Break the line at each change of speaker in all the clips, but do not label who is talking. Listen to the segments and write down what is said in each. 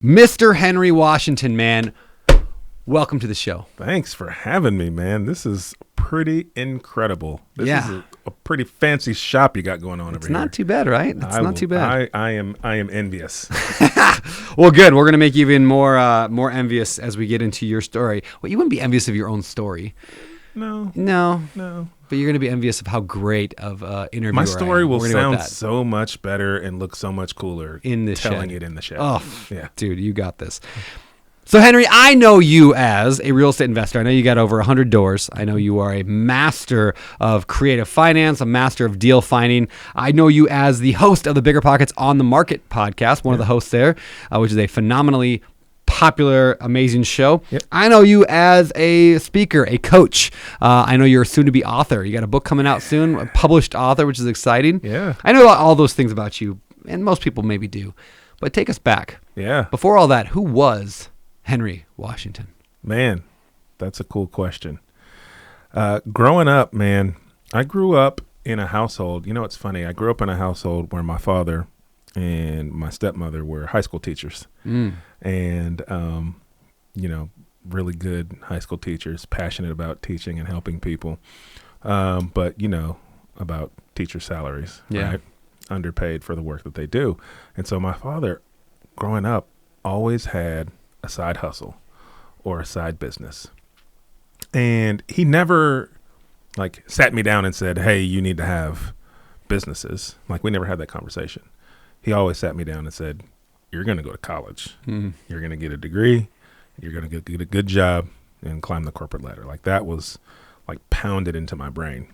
Mr. Henry Washington, man, welcome to the show.
Thanks for having me, man. This is pretty incredible. This is a pretty fancy shop you got going on over here.
It's not too bad, right? It's not too bad.
I am envious.
Well, good. We're going to make you even more envious as we get into your story. Well, you wouldn't be envious of your own story.
No.
But you're going to be envious of how great of interviewer
My story will sound
that.
so much better and look so much cooler
in the
telling
shed.
it in the shed.
Oh,
yeah,
dude, you got this. So, Henry, I know you as a real estate investor. I know you got over 100 doors. I know you are a master of creative finance, a master of deal finding. I know you as the host of the BiggerPockets On The Market podcast, one of the hosts there, which is a phenomenally popular, amazing show.
Yep.
I know you as a speaker, a coach. I know you're a soon-to-be author. You got a book coming out soon, a published author, which is exciting.
Yeah.
I know all those things about you, and most people maybe do. But take us back.
Yeah.
Before all that, who was Henry Washington?
Man, that's a cool question. Growing up, man, I grew up in a household. You know, it's funny. I grew up in a household where my father and my stepmother were high school teachers. And, really good high school teachers, passionate about teaching and helping people. But, about teacher salaries, right? Underpaid for the work that they do. And so my father, growing up, always had a side hustle or a side business. And he never, sat me down and said, hey, you need to have businesses. We never had that conversation. He always sat me down and said, you're going to go to college. You're going to get a degree. You're going to get a good job and climb the corporate ladder. That was pounded into my brain,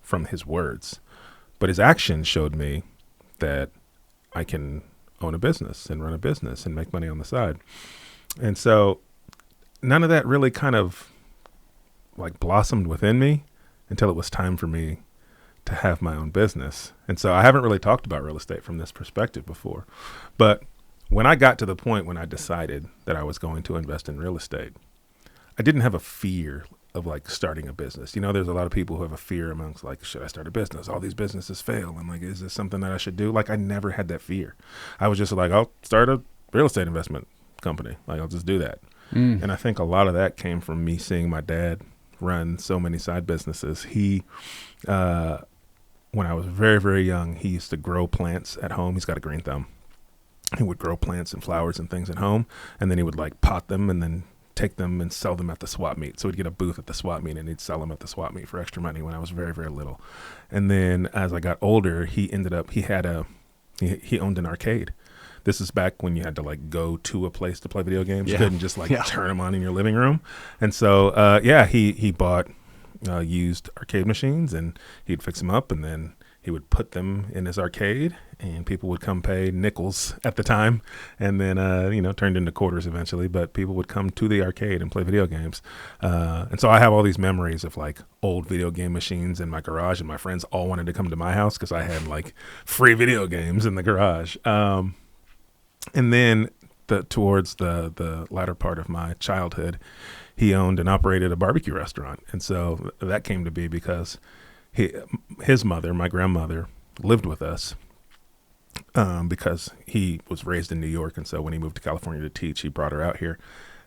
from his words. But his actions showed me that I can own a business and run a business and make money on the side. And so none of that really kind of blossomed within me until it was time for me to have my own business. And so I haven't really talked about real estate from this perspective before. But when I got to the point when I decided that I was going to invest in real estate, I didn't have a fear of starting a business. There's a lot of people who have a fear amongst should I start a business? All these businesses fail. I'm is this something that I should do? I never had that fear. I was just I'll start a real estate investment company. I'll just do that. And I think a lot of that came from me seeing my dad run so many side businesses. He, when I was very, very young, he used to grow plants at home. He's got a green thumb. He would grow plants and flowers and things at home, and then he would pot them and then take them and sell them at the swap meet. So he'd get a booth at the swap meet and he'd sell them at the swap meet for extra money when I was very, very little. And then as I got older, he owned an arcade. This is back when you had to go to a place to play video games. You couldn't just turn them on in your living room. And so, he bought used arcade machines and he'd fix them up, and then he would put them in his arcade, and people would come pay nickels at the time, and then, turned into quarters eventually, but people would come to the arcade and play video games. And so I have all these memories of old video game machines in my garage, and my friends all wanted to come to my house because I had free video games in the garage. And then towards the latter part of my childhood, he owned and operated a barbecue restaurant. And so that came to be because his mother, my grandmother, lived with us because he was raised in New York. And so when he moved to California to teach, he brought her out here.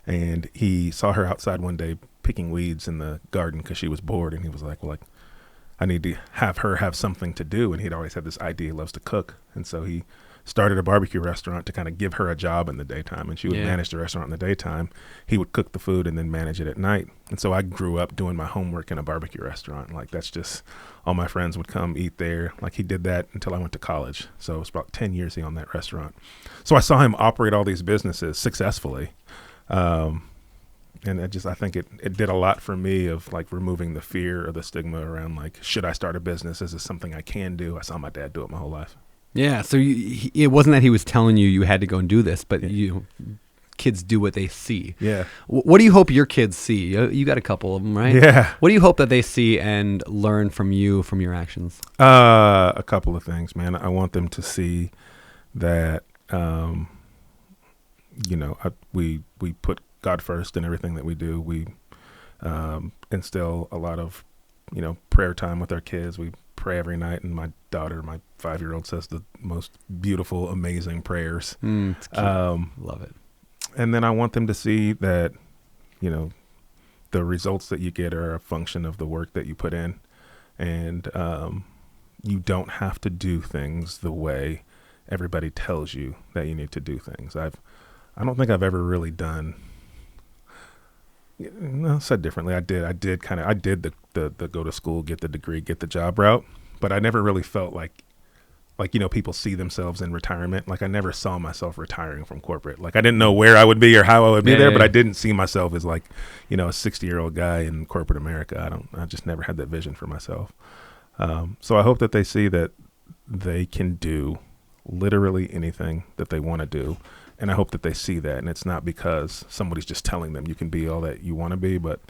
And he saw her outside one day picking weeds in the garden because she was bored. And he was I need to have her have something to do. And he'd always had this idea. He loves to cook. And so he started a barbecue restaurant to kind of give her a job in the daytime, and she would manage the restaurant in the daytime. He would cook the food and then manage it at night. And so I grew up doing my homework in a barbecue restaurant. That's just all my friends would come eat there. He did that until I went to college. So it was about 10 years he owned that restaurant. So I saw him operate all these businesses successfully. And I think it did a lot for me of removing the fear or the stigma around should I start a business? Is this something I can do? I saw my dad do it my whole life.
Yeah, so it wasn't that he was telling you had to go and do this, but kids do what they see.
Yeah.
What do you hope your kids see? You got a couple of them, right?
Yeah.
What do you hope that they see and learn from you, from your actions?
A couple of things, man. I want them to see that, we put God first in everything that we do. We instill a lot of, prayer time with our kids. We pray every night, and my daughter, my 5-year-old, says the most beautiful, amazing prayers.
It's cute. Love it.
And then I want them to see that, you know, the results that you get are a function of the work that you put in. And you don't have to do things the way everybody tells you that you need to do things. I don't think I've ever really done, said differently. I did the go to school, get the degree, get the job route, but I never really felt like, you know, people see themselves in retirement. Like I never saw myself retiring from corporate. Like I didn't know where I would be or how I would be there, but I didn't see myself as like, you know, a 60-year-old guy in corporate America. I just never had that vision for myself. So I hope that they see that they can do literally anything that they want to do. And I hope that they see that. And it's not because somebody's just telling them you can be all that you want to be, but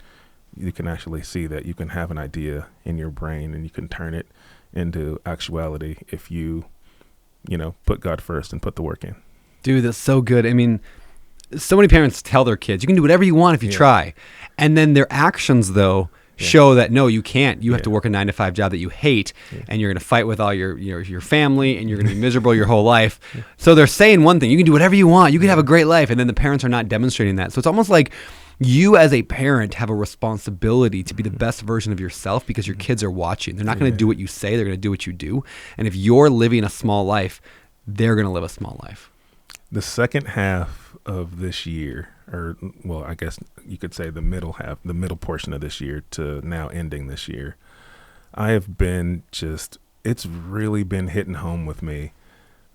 you can actually see that you can have an idea in your brain and you can turn it into actuality if you put God first and put the work in.
Dude, that's so good. I mean, so many parents tell their kids, you can do whatever you want if you try. And then their actions, though, show that, no, you can't. You have to work a 9-to-5 job that you hate, and you're going to fight with all your family, and you're going to be miserable your whole life. So they're saying one thing, you can do whatever you want. You can have a great life. And then the parents are not demonstrating that. So it's almost like you as a parent have a responsibility to be the best version of yourself because your kids are watching. They're not going to do what you say. They're going to do what you do. And if you're living a small life, they're going to live a small life.
The second half of this year, or well, I guess you could say the middle portion of this year to now ending this year, I have been it's really been hitting home with me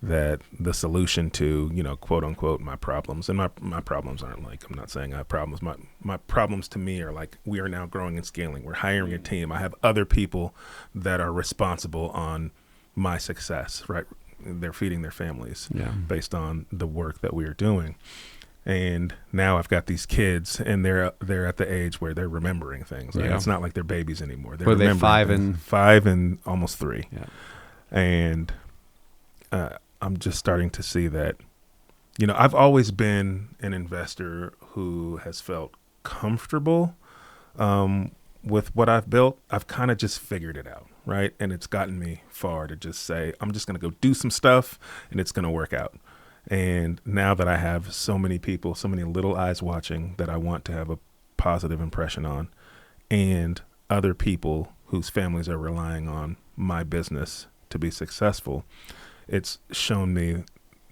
that the solution to, you know, quote unquote, my problems, and my problems aren't like, I'm not saying I have problems. My problems to me are like, we are now growing and scaling. We're hiring a team. I have other people that are responsible on my success, right? They're feeding their families based on the work that we are doing. And now I've got these kids, and they're at the age where they're remembering things. Right? It's not like they're babies anymore. They're remembering 5 and almost 3. Yeah. And I'm just starting to see that, you know, I've always been an investor who has felt comfortable with what I've built. I've kind of just figured it out, right? And it's gotten me far to just say, I'm just going to go do some stuff, and it's going to work out. And now that I have so many people, so many little eyes watching that I want to have a positive impression on, and other people whose families are relying on my business to be successful, it's shown me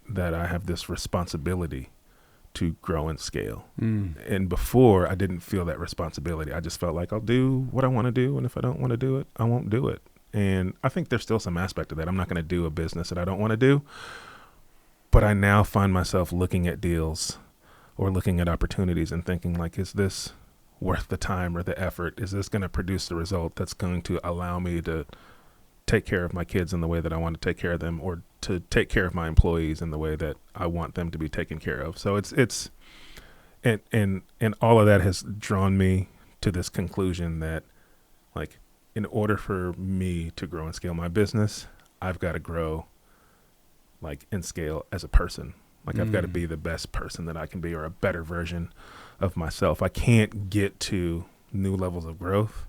that I have this responsibility to grow and scale. And before, I didn't feel that responsibility. I just felt like I'll do what I want to do, and if I don't want to do it, I won't do it. And I think there's still some aspect of that. I'm not going to do a business that I don't want to do. But I now find myself looking at deals or looking at opportunities and thinking, like, is this worth the time or the effort? Is this going to produce the result that's going to allow me to take care of my kids in the way that I want to take care of them, or to take care of my employees in the way that I want them to be taken care of? So it's and all of that has drawn me to this conclusion that, like, in order for me to grow and scale my business, I've got to grow, like, in scale as a person. Like, I've got to be the best person that I can be, or a better version of myself. I can't get to new levels of growth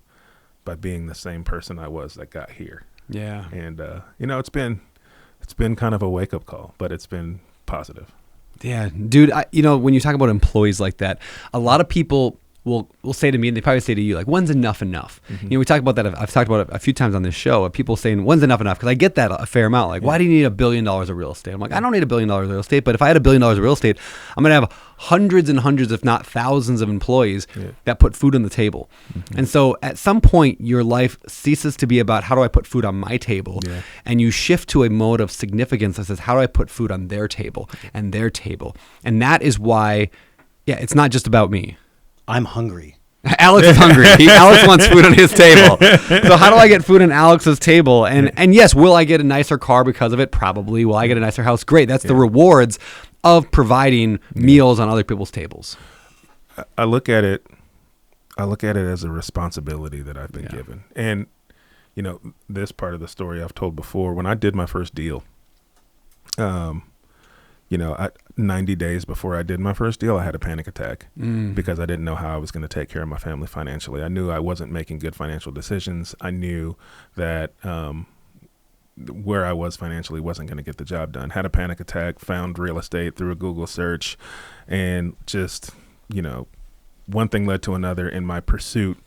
by being the same person I was that got here. Yeah. And, you know, it's been kind of a wake up call, but it's been positive.
Yeah, dude, you know, when you talk about employees like that, a lot of people will say to me, and they probably say to you, like, when's enough? You know, we talk about that. I've talked about it a few times on this show, of people saying, when's enough? Because I get that a fair amount. Like, why do you need $1 billion of real estate? I'm like, I don't need $1 billion of real estate, but if I had $1 billion of real estate, I'm going to have hundreds and hundreds, if not thousands, of employees that put food on the table. And so at some point, your life ceases to be about, how do I put food on my table? And you shift to a mode of significance that says, how do I put food on their table and their table? And that is why, it's not just about me.
I'm hungry.
Alex is hungry. Alex wants food on his table. So how do I get food on Alex's table? And yes, will I get a nicer car because of it? Probably. Will I get a nicer house? Great. That's the rewards of providing meals on other people's tables.
I look at it as a responsibility that I've been given. And, you know, this part of the story I've told before. When I did my first deal, you know, 90 days before I did my first deal, I had a panic attack because I didn't know how I was going to take care of my family financially. I knew I wasn't making good financial decisions. I knew that where I was financially wasn't going to get the job done. Had a panic attack, found real estate through a Google search, and just, one thing led to another in my pursuit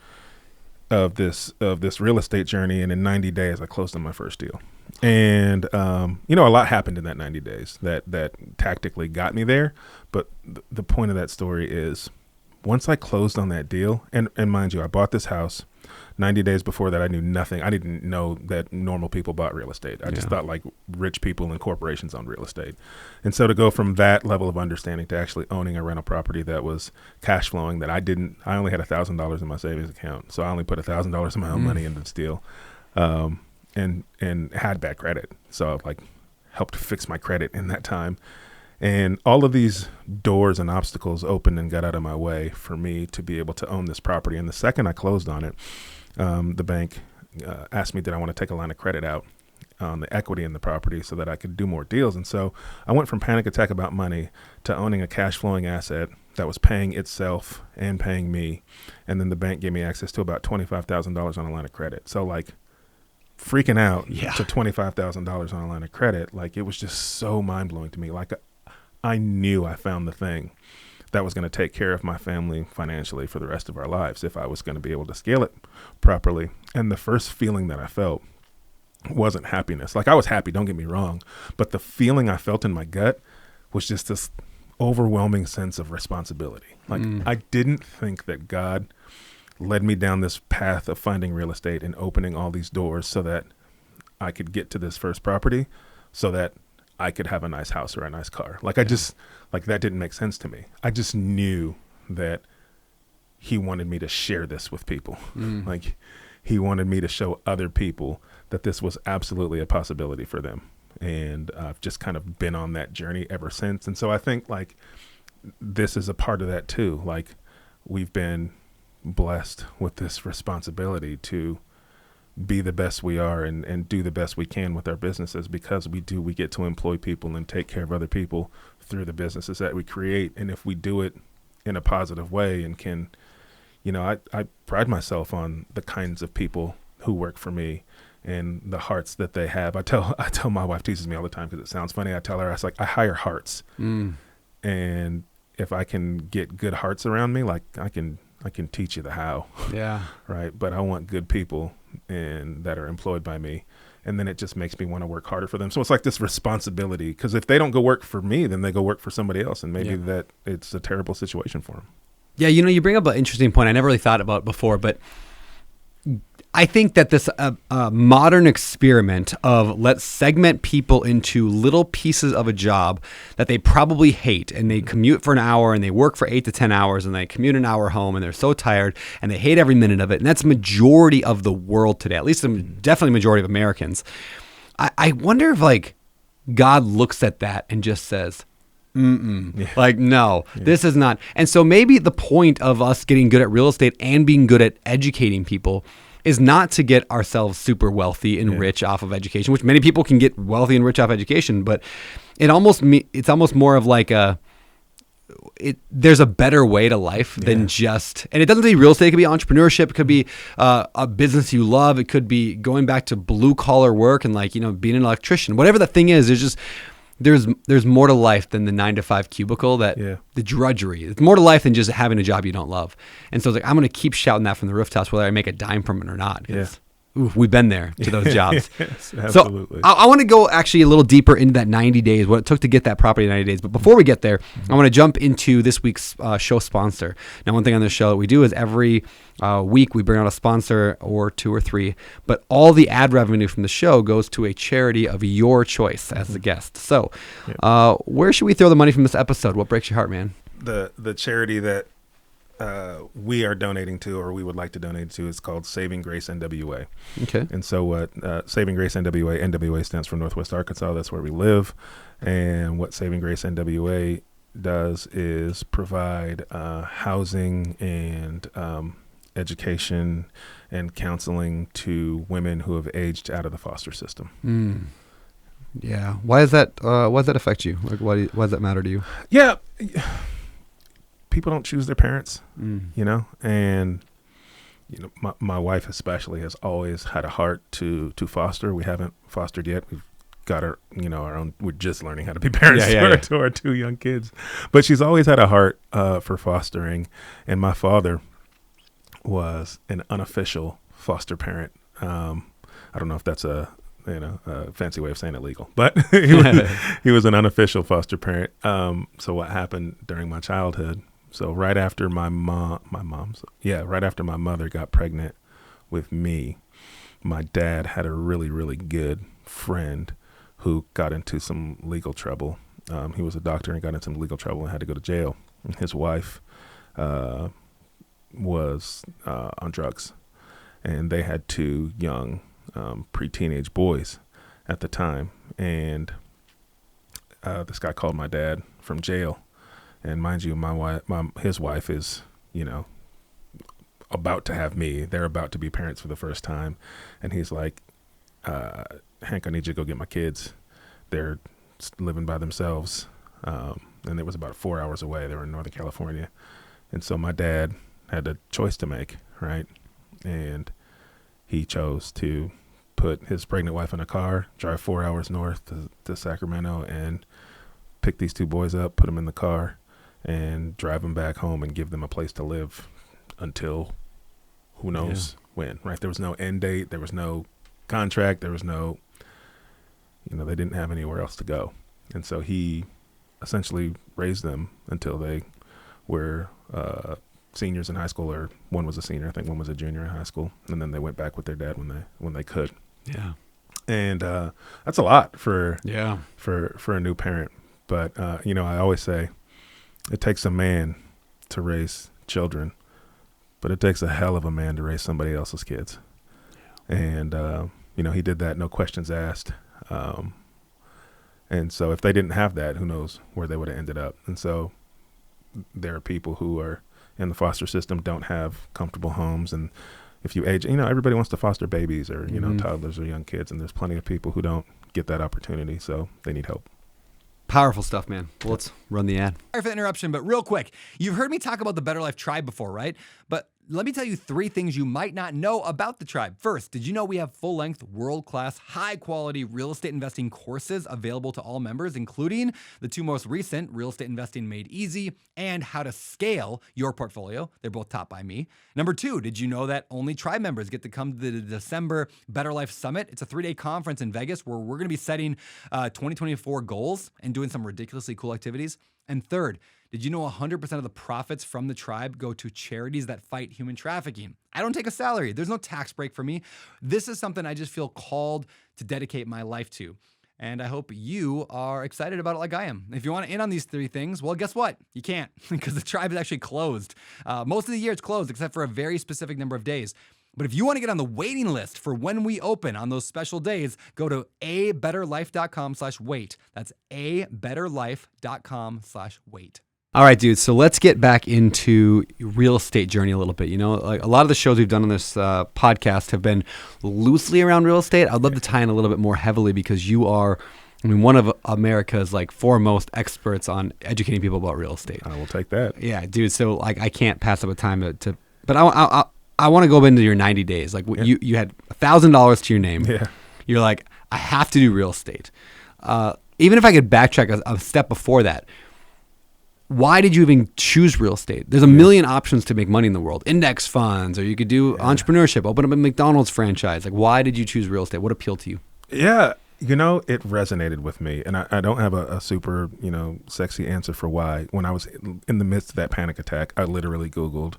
of this real estate journey. And in 90 days, I closed on my first deal. And, a lot happened in that 90 days that tactically got me there. But the point of that story is once I closed on that deal, and mind you, I bought this house 90 days before that. I knew nothing. I didn't know that normal people bought real estate. I just thought like rich people and corporations owned real estate. And so to go from that level of understanding to actually owning a rental property that was cash flowing, that I only had $1,000 in my savings account. So I only put $1,000 of my own money into this deal, and had bad credit. So like helped fix my credit in that time. And all of these doors and obstacles opened and got out of my way for me to be able to own this property. And the second I closed on it, the bank asked me, did I want to take a line of credit out on the equity in the property so that I could do more deals. And so I went from panic attack about money to owning a cash flowing asset that was paying itself and paying me. And then the bank gave me access to about $25,000 on a line of credit. So like freaking out to $25,000 on a line of credit, like it was just so mind blowing to me. Like I knew I found the thing that was going to take care of my family financially for the rest of our lives if I was going to be able to scale it properly. And the first feeling that I felt wasn't happiness. Like I was happy, don't get me wrong, but the feeling I felt in my gut was just this overwhelming sense of responsibility. Like I didn't think that God led me down this path of finding real estate and opening all these doors so that I could get to this first property so that I could have a nice house or a nice car. Like I just, like that didn't make sense to me. I just knew that he wanted me to share this with people. Like he wanted me to show other people that this was absolutely a possibility for them. And I've just kind of been on that journey ever since. And so I think like this is a part of that too. Like we've been blessed with this responsibility to be the best we are and do the best we can with our businesses because we get to employ people and take care of other people through the businesses that we create. And if we do it in a positive way and can, I pride myself on the kinds of people who work for me and the hearts that they have. I tell my wife, teases me all the time because it sounds funny. I tell her, I hire hearts. And if I can get good hearts around me, like I can teach you the how. Yeah. Right. But I want good people and that are employed by me. And then it just makes me want to work harder for them. So it's like this responsibility, because if they don't go work for me, then they go work for somebody else. And maybe that it's a terrible situation for them.
Yeah. You bring up an interesting point. I never really thought about it before, but I think that this modern experiment of let's segment people into little pieces of a job that they probably hate, and they commute for an hour and they work for 8 to 10 hours and they commute an hour home and they're so tired and they hate every minute of it. And that's majority of the world today, at least definitely majority of Americans. I wonder if like God looks at that and just says, like, no, this is not. And so maybe the point of us getting good at real estate and being good at educating people is not to get ourselves super wealthy and rich off of education, which many people can get wealthy and rich off education, but it's almost more of like there's a better way to life than just, and it doesn't be real estate. It could be entrepreneurship. It could be a business you love. It could be going back to blue collar work and like, being an electrician, whatever the thing is. There's more to life than the 9-to-5 cubicle, the drudgery. It's more to life than just having a job you don't love. And so it's like, I'm going to keep shouting that from the rooftops, whether I make a dime from it or not. We've been there to those jobs.
Yes, absolutely.
So I want to go actually a little deeper into that 90 days, what it took to get that property in 90 days. But before we get there, I want to jump into this week's show sponsor. Now, one thing on this show that we do is every week we bring out a sponsor or 2 or 3, but all the ad revenue from the show goes to a charity of your choice as the guest. So where should we throw the money from this episode? What breaks your heart, man?
The charity that we are donating to, or we would like to donate to, is called Saving Grace NWA. Okay. And so what Saving Grace NWA stands for Northwest Arkansas. That's where we live. And what Saving Grace NWA does is provide housing and education and counseling to women who have aged out of the foster system.
Yeah. Why does that affect you? Like, why does that matter to you?
Yeah. People don't choose their parents, and my wife especially has always had a heart to foster. We haven't fostered yet. We've got our, our own. We're just learning how to be parents to our two young kids, but she's always had a heart for fostering. And my father was an unofficial foster parent. I don't know if that's a fancy way of saying illegal, but he was an unofficial foster parent. So what happened during my childhood? So right after right after my mother got pregnant with me, my dad had a really, really good friend who got into some legal trouble. He was a doctor and got into some legal trouble and had to go to jail. And his wife was on drugs, and they had two young pre-teenage boys at the time. And this guy called my dad from jail. And mind you, his wife is, about to have me. They're about to be parents for the first time. And he's like, Hank, I need you to go get my kids. They're living by themselves. And it was about 4 hours away. They were in Northern California. And so my dad had a choice to make, right? And he chose to put his pregnant wife in a car, drive 4 hours north to Sacramento, and pick these two boys up, put them in the car, and drive them back home and give them a place to live until who knows when, right? There was no end date. There was no contract. There was no, they didn't have anywhere else to go. And so he essentially raised them until they were seniors in high school, or one was a senior. I think one was a junior in high school. And then they went back with their dad when they could.
Yeah.
And that's a lot for a new parent. But, I always say, it takes a man to raise children, but it takes a hell of a man to raise somebody else's kids. Yeah. And, he did that, no questions asked. And so if they didn't have that, who knows where they would have ended up. And so there are people who are in the foster system, don't have comfortable homes. And if you age, everybody wants to foster babies or, toddlers or young kids. And there's plenty of people who don't get that opportunity. So they need help.
Powerful stuff, man. Well, let's run the ad.
Sorry for the interruption, but real quick, you've heard me talk about the Better Life Tribe before, right? But let me tell you 3 things you might not know about the tribe. First, did you know we have full-length, world-class, high-quality real estate investing courses available to all members, including the 2 most recent, Real Estate Investing Made Easy and How to Scale Your Portfolio. They're both taught by me. Number 2, did you know that only tribe members get to come to the December Better Life Summit? It's a 3-day conference in Vegas where we're going to be setting 2024 goals and doing some ridiculously cool activities. And third, did you know 100% of the profits from the tribe go to charities that fight human trafficking? I don't take a salary. There's no tax break for me. This is something I just feel called to dedicate my life to. And I hope you are excited about it like I am. If you want to in on these 3 things, well, guess what? You can't because the tribe is actually closed. Most of the year it's closed except for a very specific number of days. But if you want to get on the waiting list for when we open on those special days, go to abetterlife.com/wait. That's abetterlife.com/wait.
All right, dude. So let's get back into real estate journey a little bit. Like a lot of the shows we've done on this podcast have been loosely around real estate. I'd love to tie in a little bit more heavily because you are, one of America's foremost experts on educating people about real estate.
I will take that.
Yeah, dude. So I can't pass up a time to but I want to go into your 90 days. You had $1,000 to your name.
Yeah.
You're like, I have to do real estate. Even if I could backtrack a step before that, why did you even choose real estate? There's a million options to make money in the world. Index funds, or you could do entrepreneurship, open up a McDonald's franchise. Why did you choose real estate? What appealed to you?
Yeah, it resonated with me. And I don't have a super, sexy answer for why. When I was in the midst of that panic attack, I literally Googled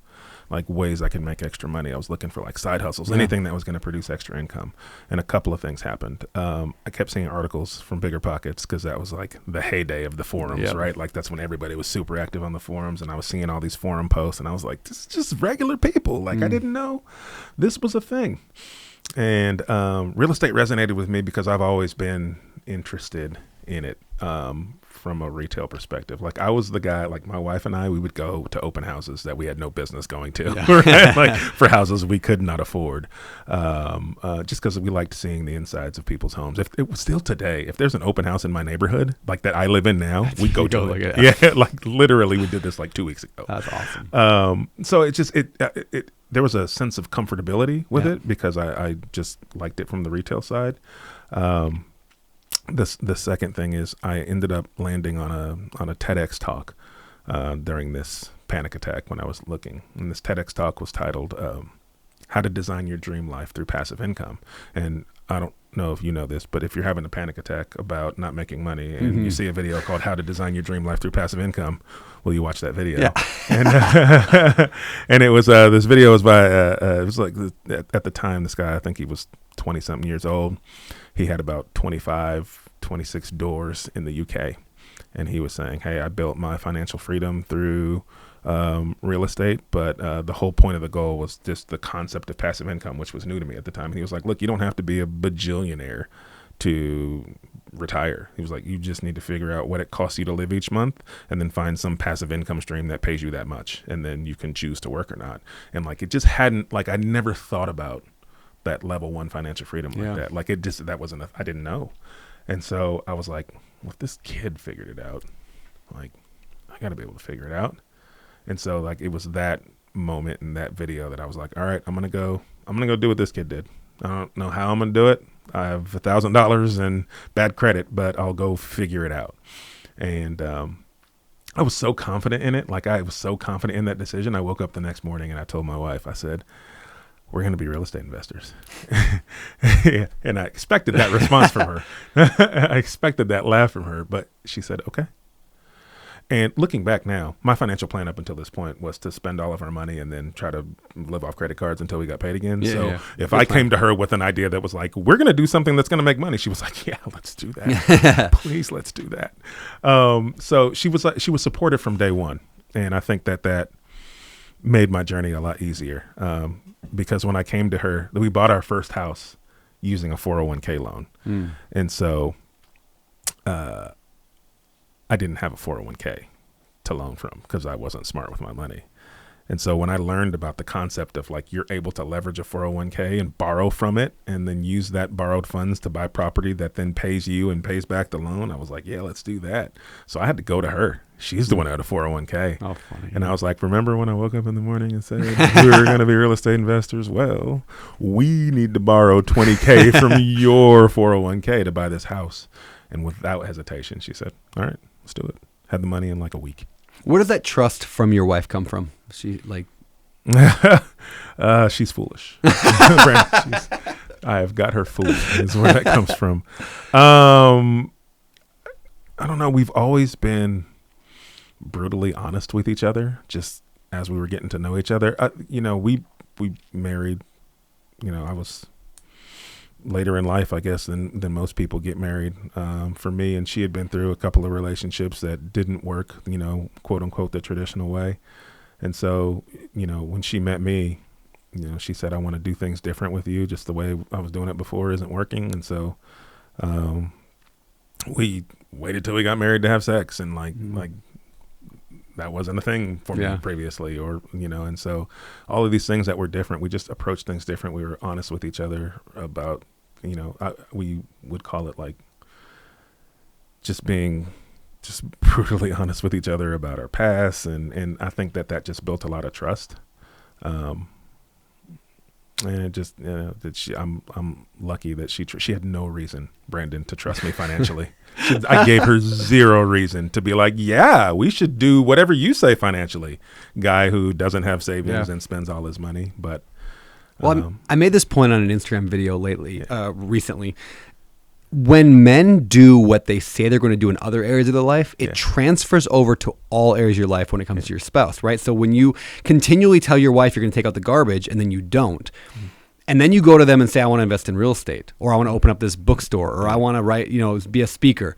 ways I could make extra money. I was looking for side hustles, anything that was going to produce extra income. And a couple of things happened. I kept seeing articles from BiggerPockets because that was the heyday of the forums, right? That's when everybody was super active on the forums, and I was seeing all these forum posts, and I was like, this is just regular people. I didn't know this was a thing. And real estate resonated with me because I've always been interested in it. From a retail perspective. I was the guy, my wife and I, we would go to open houses that we had no business going to, right? For houses we could not afford, just because we liked seeing the insides of people's homes. If it was still today, if there's an open house in my neighborhood, that I live in now, we go to it. Yeah, literally we did this 2 weeks ago.
That's awesome.
So it there was a sense of comfortability with it because I just liked it from the retail side. The second thing is I ended up landing on a TEDx talk during this panic attack when I was looking. And this TEDx talk was titled How to Design Your Dream Life Through Passive Income. And I don't know if you know this, but if you're having a panic attack about not making money and you see a video called How to Design Your Dream Life Through Passive Income, well, you watch that video. Yeah. And it was this video was by it was like at the time, this guy, I think he was 20 something years old. He had about 26 doors in the UK. And he was saying, hey, I built my financial freedom through real estate, but the whole point of the goal was just the concept of passive income, which was new to me at the time. And he was like, look, you don't have to be a bajillionaire to retire. He was like, you just need to figure out what it costs you to live each month and then find some passive income stream that pays you that much. And then you can choose to work or not. And like, it just hadn't, like, I never thought about that level 1 financial freedom like that. Like, it just, that wasn't, I didn't know. And so I was like, well, if this kid figured it out, like, I got to be able to figure it out. And so, like, it was that moment in that video that I was like, all right, I'm going to go do what this kid did. I don't know how I'm going to do it. I have $1,000 and bad credit, but I'll go figure it out. And I was so confident in it. Like, I was so confident in that decision. I woke up the next morning and I told my wife, I said, we're going to be real estate investors. And I expected that response from her. I expected that laugh from her, but she said, okay. And looking back now, my financial plan up until this point was to spend all of our money and then try to live off credit cards until we got paid again. If I came to her with an idea that was like, we're going to do something that's going to make money, she was like, yeah, let's do that. Please, let's do that. So she was supportive from day one. And I think that made my journey a lot easier. Because when I came to her, we bought our first house using a 401k loan. And so I didn't have a 401k to loan from because I wasn't smart with my money. And so when I learned about the concept of like, you're able to leverage a 401k and borrow from it and then use that borrowed funds to buy property that then pays you and pays back the loan, I was like, yeah, let's do that. So I had to go to her. She's the one who had a 401k.
Oh, funny.
And I was like, remember when I woke up in the morning and said we were going to be real estate investors? Well, we need to borrow $20K from your 401k to buy this house. And without hesitation, she said, all right, let's do it. Had the money in like a week.
Where does that trust from your wife come from? She like,
she's foolish. I have got her fooled. Is where that comes from. I don't know. We've always been brutally honest with each other, just as we were getting to know each other. We married. I was later in life, I guess, than most people get married for me. And she had been through a couple of relationships that didn't work, quote unquote, the traditional way. And so, when she met me, she said, I want to do things different with you. Just the way I was doing it before isn't working. And so we waited till we got married to have sex. And like that wasn't a thing for me previously, or, and so all of these things that were different, we just approached things different. We were honest with each other about, we would call it like just being brutally honest with each other about our past. And I think that just built a lot of trust. And it just, I'm lucky that she had no reason, Brandon, to trust me financially. I gave her zero reason to be like, yeah, we should do whatever you say financially. Guy who doesn't have savings and spends all his money. But
I made this point on an Instagram video recently. When men do what they say they're going to do in other areas of their life, it transfers over to all areas of your life when it comes to your spouse, right? So when you continually tell your wife you're going to take out the garbage and then you don't, and then you go to them and say, I want to invest in real estate, or I want to open up this bookstore, or I want to write, be a speaker,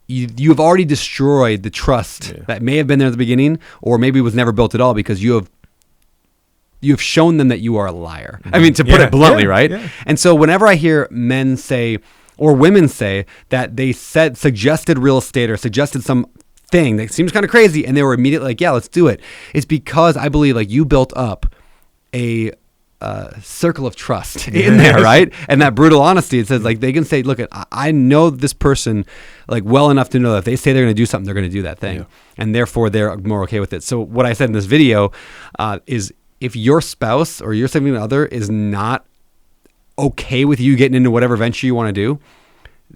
you've already destroyed the trust that may have been there at the beginning, or maybe was never built at all, because you've shown them that you are a liar. I mean, to put it bluntly, right? Yeah. And so whenever I hear men say, or women say, that they suggested real estate or suggested some thing that seems kind of crazy, and they were immediately like, yeah, let's do it, it's because I believe like you built up a circle of trust in there, right? And that brutal honesty, it says like they can say, look, I know this person like well enough to know that if they say they're going to do something, they're going to do that thing. And therefore they're more okay with it. So what I said in this video is if your spouse or your significant other is not okay with you getting into whatever venture you want to do,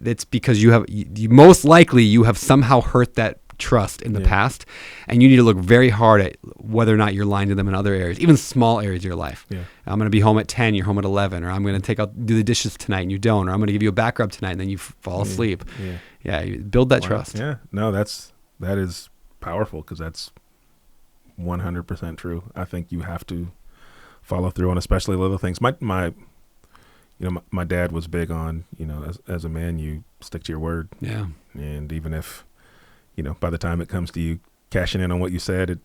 it's because you most likely you have somehow hurt that trust in the past, and you need to look very hard at whether or not you're lying to them in other areas, even small areas of your life. I'm going to be home at 10, you're home at 11, or I'm going to do the dishes tonight and you don't, or I'm going to give you a back rub tonight and then you fall asleep. You build that trust.
No, that is powerful, because that's 100% true. I think you have to follow through on especially little things. My dad was big on, as a man, you stick to your word. And even if, by the time it comes to you cashing in on what you said, it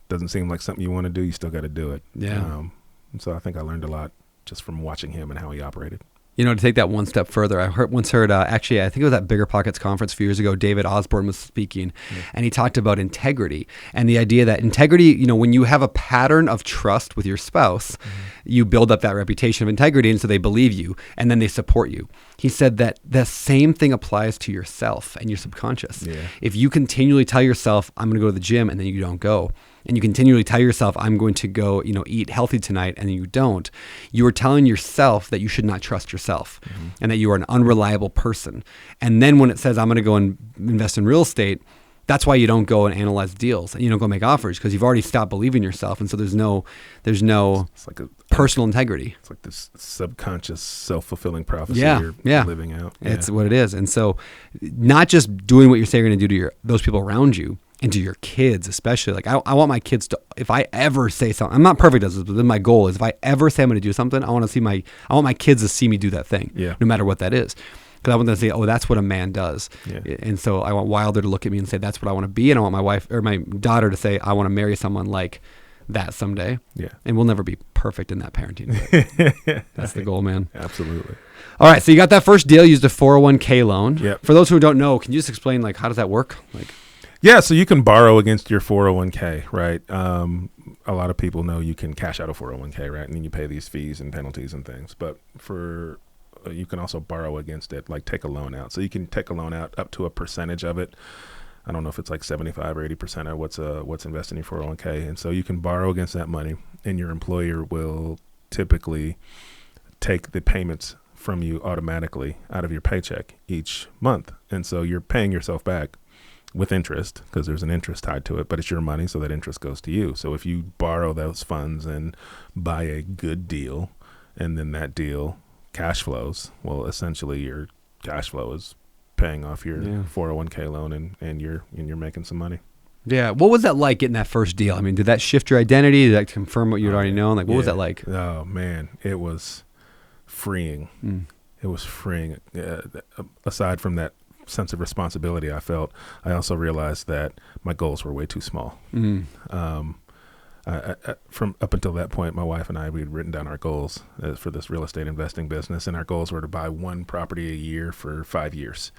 doesn't seem like something you want to do, you still got to do it. And so I think I learned a lot just from watching him and how he operated.
To take that one step further, I once heard, actually, I think it was at BiggerPockets conference a few years ago, David Osborne was speaking, and he talked about integrity and the idea that integrity, when you have a pattern of trust with your spouse, you build up that reputation of integrity, and so they believe you, and then they support you. He said that the same thing applies to yourself and your subconscious. If you continually tell yourself, I'm going to go to the gym, and then you don't go, and you continually tell yourself, I'm going to go, eat healthy tonight, and you don't, you are telling yourself that you should not trust yourself and that you are an unreliable person. And then when it says, I'm going to go and invest in real estate, that's why you don't go and analyze deals and you don't go make offers, because you've already stopped believing yourself. And so there's no it's like personal integrity.
It's like this subconscious self-fulfilling prophecy you're living out.
It's what it is. And so not just doing what you say you're going to do to those people around you, and to your kids especially. Like I want my kids to, if I ever say something, I'm not perfect at this, but then my goal is if I ever say I'm going to do something, I want my kids to see me do that thing, no matter what that is. Because I want them to say, oh, that's what a man does. And so I want Wilder to look at me and say, that's what I want to be. And I want my wife or my daughter to say, I want to marry someone like that someday. And we'll never be perfect in that parenting. That's the goal, man.
Absolutely.
All right. So you got that first deal, used a 401k loan. For those who don't know, can you just explain, like, how does that work?
So you can borrow against your 401k, right? A lot of people know you can cash out a 401k, right? And then you pay these fees and penalties and things. But you can also borrow against it, like take a loan out. So you can take a loan out up to a percentage of it. I don't know if it's like 75 or 80% of what's invested in your 401k. And so you can borrow against that money, and your employer will typically take the payments from you automatically out of your paycheck each month. And so you're paying yourself back with interest, because there's an interest tied to it, but it's your money, so that interest goes to you. So if you borrow those funds and buy a good deal, and then that deal cash flows, well, essentially your cash flow is paying off your 401k loan, and you're making some money.
What was that like, getting that first deal? I mean, did that shift your identity? Did that confirm what you'd already known? Like, what was that like?
Oh man, it was freeing. It was freeing. Aside from that sense of responsibility I felt, I also realized that my goals were way too small. From up until that point, my wife and I, we had written down our goals for this real estate investing business, and our goals were to buy one property a year for 5 years.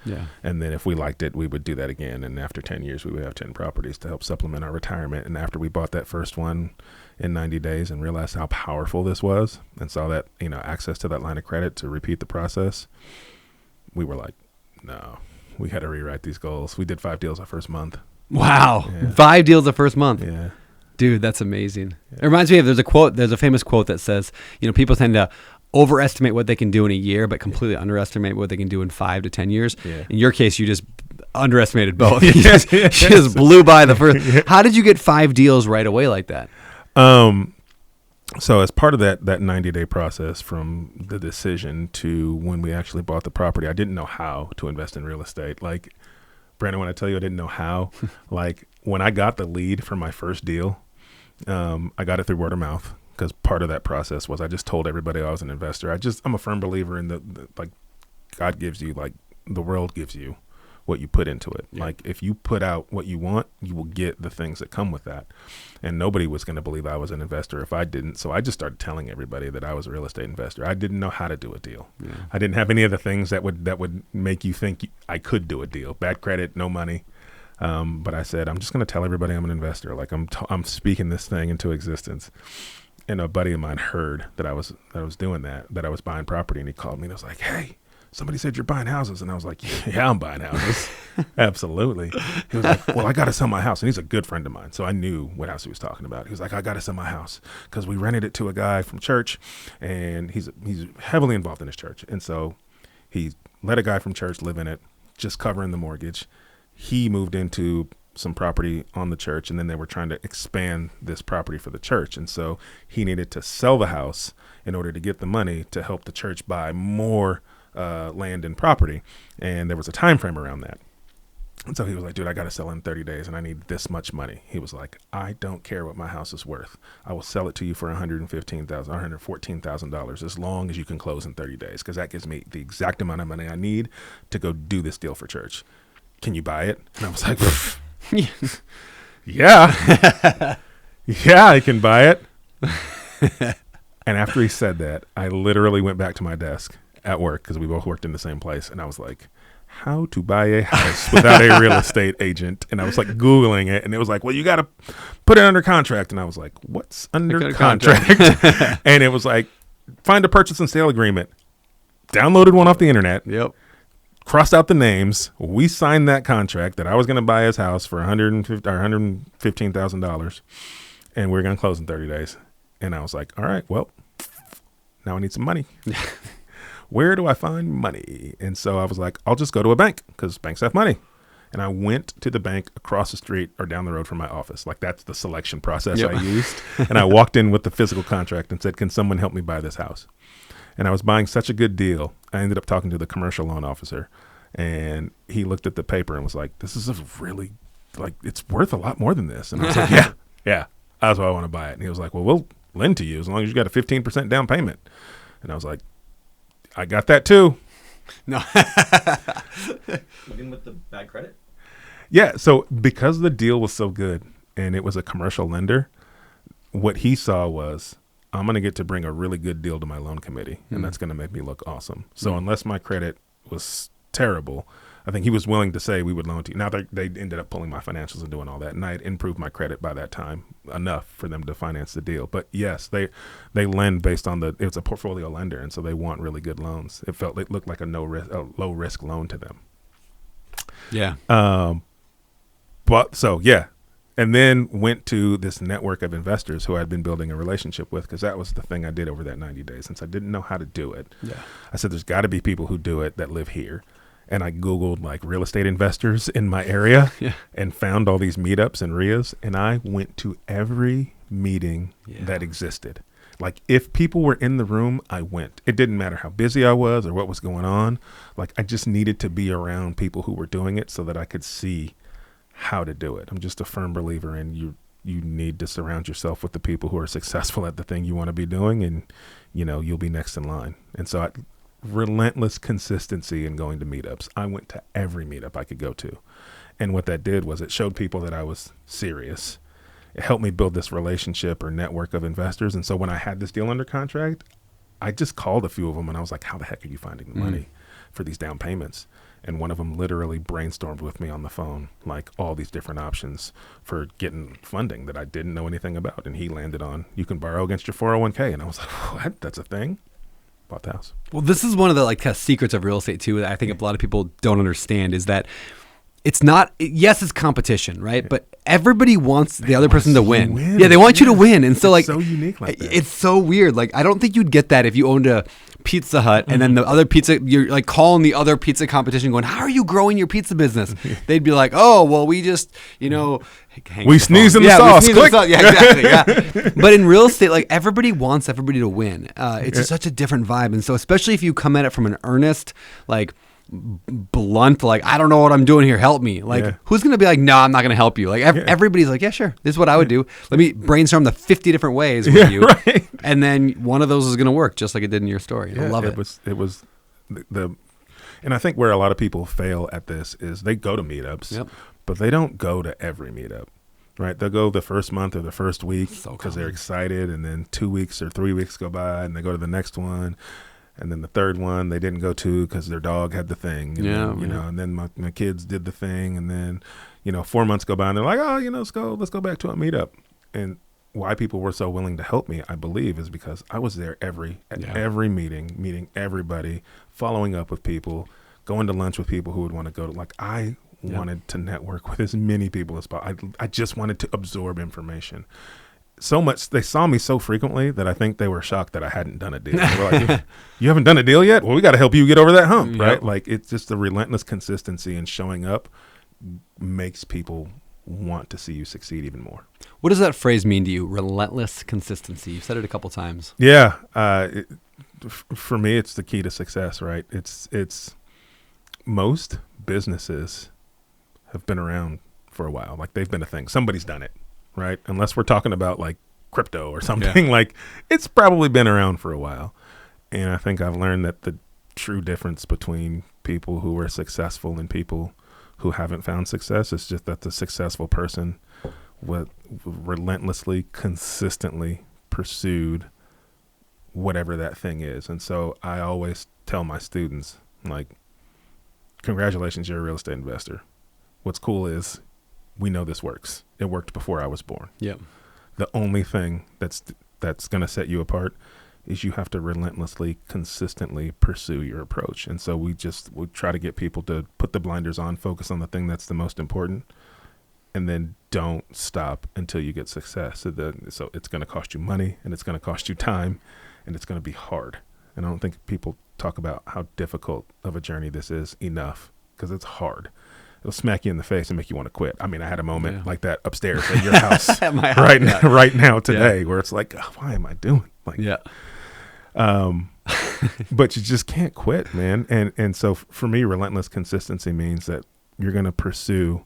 And then if we liked it, we would do that again. And after 10 years, we would have 10 properties to help supplement our retirement. And after we bought that first one in 90 days and realized how powerful this was, and saw that, access to that line of credit to repeat the process, we were like, no, we got to rewrite these goals. We did 5 deals our first month.
Wow. 5 deals the first month. Dude, that's amazing. It reminds me of, there's a famous quote that says, people tend to overestimate what they can do in a year, but completely underestimate what they can do in 5 to 10 years. In your case, you just underestimated both. You just blew by the first. How did you get 5 deals right away like that?
So as part of that 90-day process from the decision to when we actually bought the property, I didn't know how to invest in real estate. Like, Brandon, when I tell you I didn't know how, like when I got the lead for my first deal, I got it through word of mouth, because part of that process was I just told everybody I was an investor. I'm a firm believer in the like God gives you, like the world gives you what you put into it. Like if you put out what you want, you will get the things that come with that. And nobody was going to believe I was an investor if I didn't. So I just started telling everybody that I was a real estate investor. I didn't know how to do a deal. I didn't have any of the things that would make you think I could do a deal. Bad credit, no money. But I said, I'm just going to tell everybody I'm an investor. Like I'm speaking this thing into existence. And a buddy of mine heard that I was doing that I was buying property, and he called me and I was like, hey, somebody said you're buying houses. And I was like, yeah, I'm buying houses. Absolutely. He was like, well, I got to sell my house. And he's a good friend of mine. So I knew what house he was talking about. He was like, I got to sell my house because we rented it to a guy from church, and he's heavily involved in his church. And so he let a guy from church live in it, just covering the mortgage. He moved into some property on the church, and then they were trying to expand this property for the church. And so he needed to sell the house in order to get the money to help the church buy more land and property. And there was a time frame around that. And so he was like, dude, I got to sell in 30 days and I need this much money. He was like, I don't care what my house is worth. I will sell it to you for $114,000 as long as you can close in 30 days, because that gives me the exact amount of money I need to go do this deal for church. Can you buy it? And I was like, yeah, yeah, I can buy it. And after he said that, I literally went back to my desk at work, because we both worked in the same place. And I was like, how to buy a house without a real estate agent. And I was like Googling it, and it was like, well, you got to put it under contract. And I was like, what's under contract? And it was like, find a purchase and sale agreement. Downloaded one off the internet.
Yep.
Crossed out the names. We signed that contract that I was going to buy his house for $115,000, and we were going to close in 30 days. And I was like, all right, well, now I need some money. Where do I find money? And so I was like, I'll just go to a bank, because banks have money. And I went to the bank across the street or down the road from my office. Like, that's the selection process I used. And I walked in with the physical contract and said, can someone help me buy this house? And I was buying such a good deal, I ended up talking to the commercial loan officer. And he looked at the paper and was like, this is a really, like, it's worth a lot more than this. And I was like, yeah, that's why I want to buy it. And he was like, well, we'll lend to you as long as you got a 15% down payment. And I was like, I got that too.
No.
Even with the bad credit?
Yeah. So because the deal was so good and it was a commercial lender, what he saw was, I'm going to get to bring a really good deal to my loan committee, and that's going to make me look awesome. So unless my credit was terrible, I think he was willing to say we would loan to you. Now they ended up pulling my financials and doing all that, and I had improved my credit by that time enough for them to finance the deal. But yes, they lend based on it's a portfolio lender, and so they want really good loans. It looked like a low risk loan to them.
Yeah.
And then went to this network of investors who I'd been building a relationship with, because that was the thing I did over that 90 days, since I didn't know how to do it.
Yeah.
I said, there's got to be people who do it that live here. And I Googled like real estate investors in my area and found all these meetups and RIAs. And I went to every meeting that existed. Like, if people were in the room, I went. It didn't matter how busy I was or what was going on. Like, I just needed to be around people who were doing it so that I could see how to do it. I'm just a firm believer in you need to surround yourself with the people who are successful at the thing you want to be doing, and you'll be next in line. And so relentless consistency in going to meetups. I went to every meetup I could go to. And what that did was it showed people that I was serious. It helped me build this relationship or network of investors. And so when I had this deal under contract, I just called a few of them and I was like, how the heck are you finding the money for these down payments? And one of them literally brainstormed with me on the phone, like all these different options for getting funding that I didn't know anything about. And he landed on, you can borrow against your 401k. And I was like, what? That's a thing? Bought the house.
Well, this is one of the kind of secrets of real estate too, that I think a lot of people don't understand, is that it's not, yes, it's competition, right? But everybody wants the other person to win. Yeah, they want you to win. And so,
it's so unique like that.
It's so weird. Like, I don't think you'd get that if you owned a Pizza Hut and then the other pizza, you're like calling the other pizza competition going, how are you growing your pizza business? They'd be like, oh, well, we just,
we sneeze in the sauce. Click.
Yeah, exactly. Yeah. But in real estate, like, everybody wants everybody to win. It's just such a different vibe. And so, especially if you come at it from an earnest, like, blunt, like, I don't know what I'm doing here, help me. Like, who's gonna be like, no, I'm not gonna help you? Like, everybody's like, yeah, sure, this is what I would do. Let me brainstorm the 50 different ways with you, right. And then one of those is gonna work, just like it did in your story. I love it.
It was the and I think where a lot of people fail at this is they go to meetups, but they don't go to every meetup. Right, they'll go the first month or the first week because they're excited, and then 2 weeks or 3 weeks go by, and they go to the next one. And then the third one they didn't go to because their dog had the thing. And then, and then my kids did the thing. And then, 4 months go by and they're like, oh, let's go back to a meetup. And why people were so willing to help me, I believe, is because I was there at every meeting everybody, following up with people, going to lunch with people who would want to go to, like, I wanted to network with as many people as possible. I just wanted to absorb information. So much, they saw me so frequently that I think they were shocked that I hadn't done a deal. They were like, you haven't done a deal yet? Well, we got to help you get over that hump, right? Like, it's just the relentless consistency and showing up makes people want to see you succeed even more.
What does that phrase mean to you? Relentless consistency. You've said it a couple times.
Yeah. For me, it's the key to success, right? It's most businesses have been around for a while. Like, they've been a thing. Somebody's done it, right? Unless we're talking about like crypto or something, like, it's probably been around for a while. And I think I've learned that the true difference between people who are successful and people who haven't found success is just that the successful person relentlessly, consistently pursued whatever that thing is. And so I always tell my students, like, congratulations, you're a real estate investor. What's cool is we know this works. It worked before I was born.
Yep.
The only thing that's going to set you apart is you have to relentlessly, consistently pursue your approach. And so we try to get people to put the blinders on, focus on the thing that's the most important, and then don't stop until you get success. So it's going to cost you money, and it's going to cost you time, and it's going to be hard. And I don't think people talk about how difficult of a journey this is enough, because it's hard. It'll smack you in the face and make you want to quit. I mean, I had a moment like that upstairs at your house,
At my house,
right now today, where it's like, oh, why am I doing? Like, but you just can't quit, man. And so for me, relentless consistency means that you're going to pursue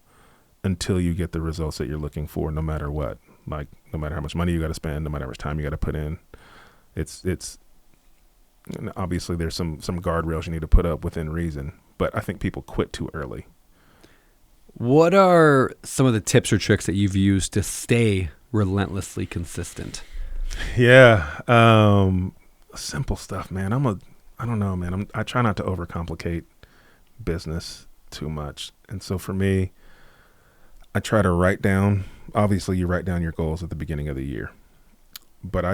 until you get the results that you're looking for, no matter what. Like, no matter how much money you got to spend, no matter how much time you got to put in. It's obviously there's some guardrails you need to put up within reason, but I think people quit too early.
What are some of the tips or tricks that you've used to stay relentlessly consistent?
Yeah. Simple stuff, man. I don't know, man. I try not to overcomplicate business too much. And so for me, I try to write down, obviously you write down your goals at the beginning of the year, but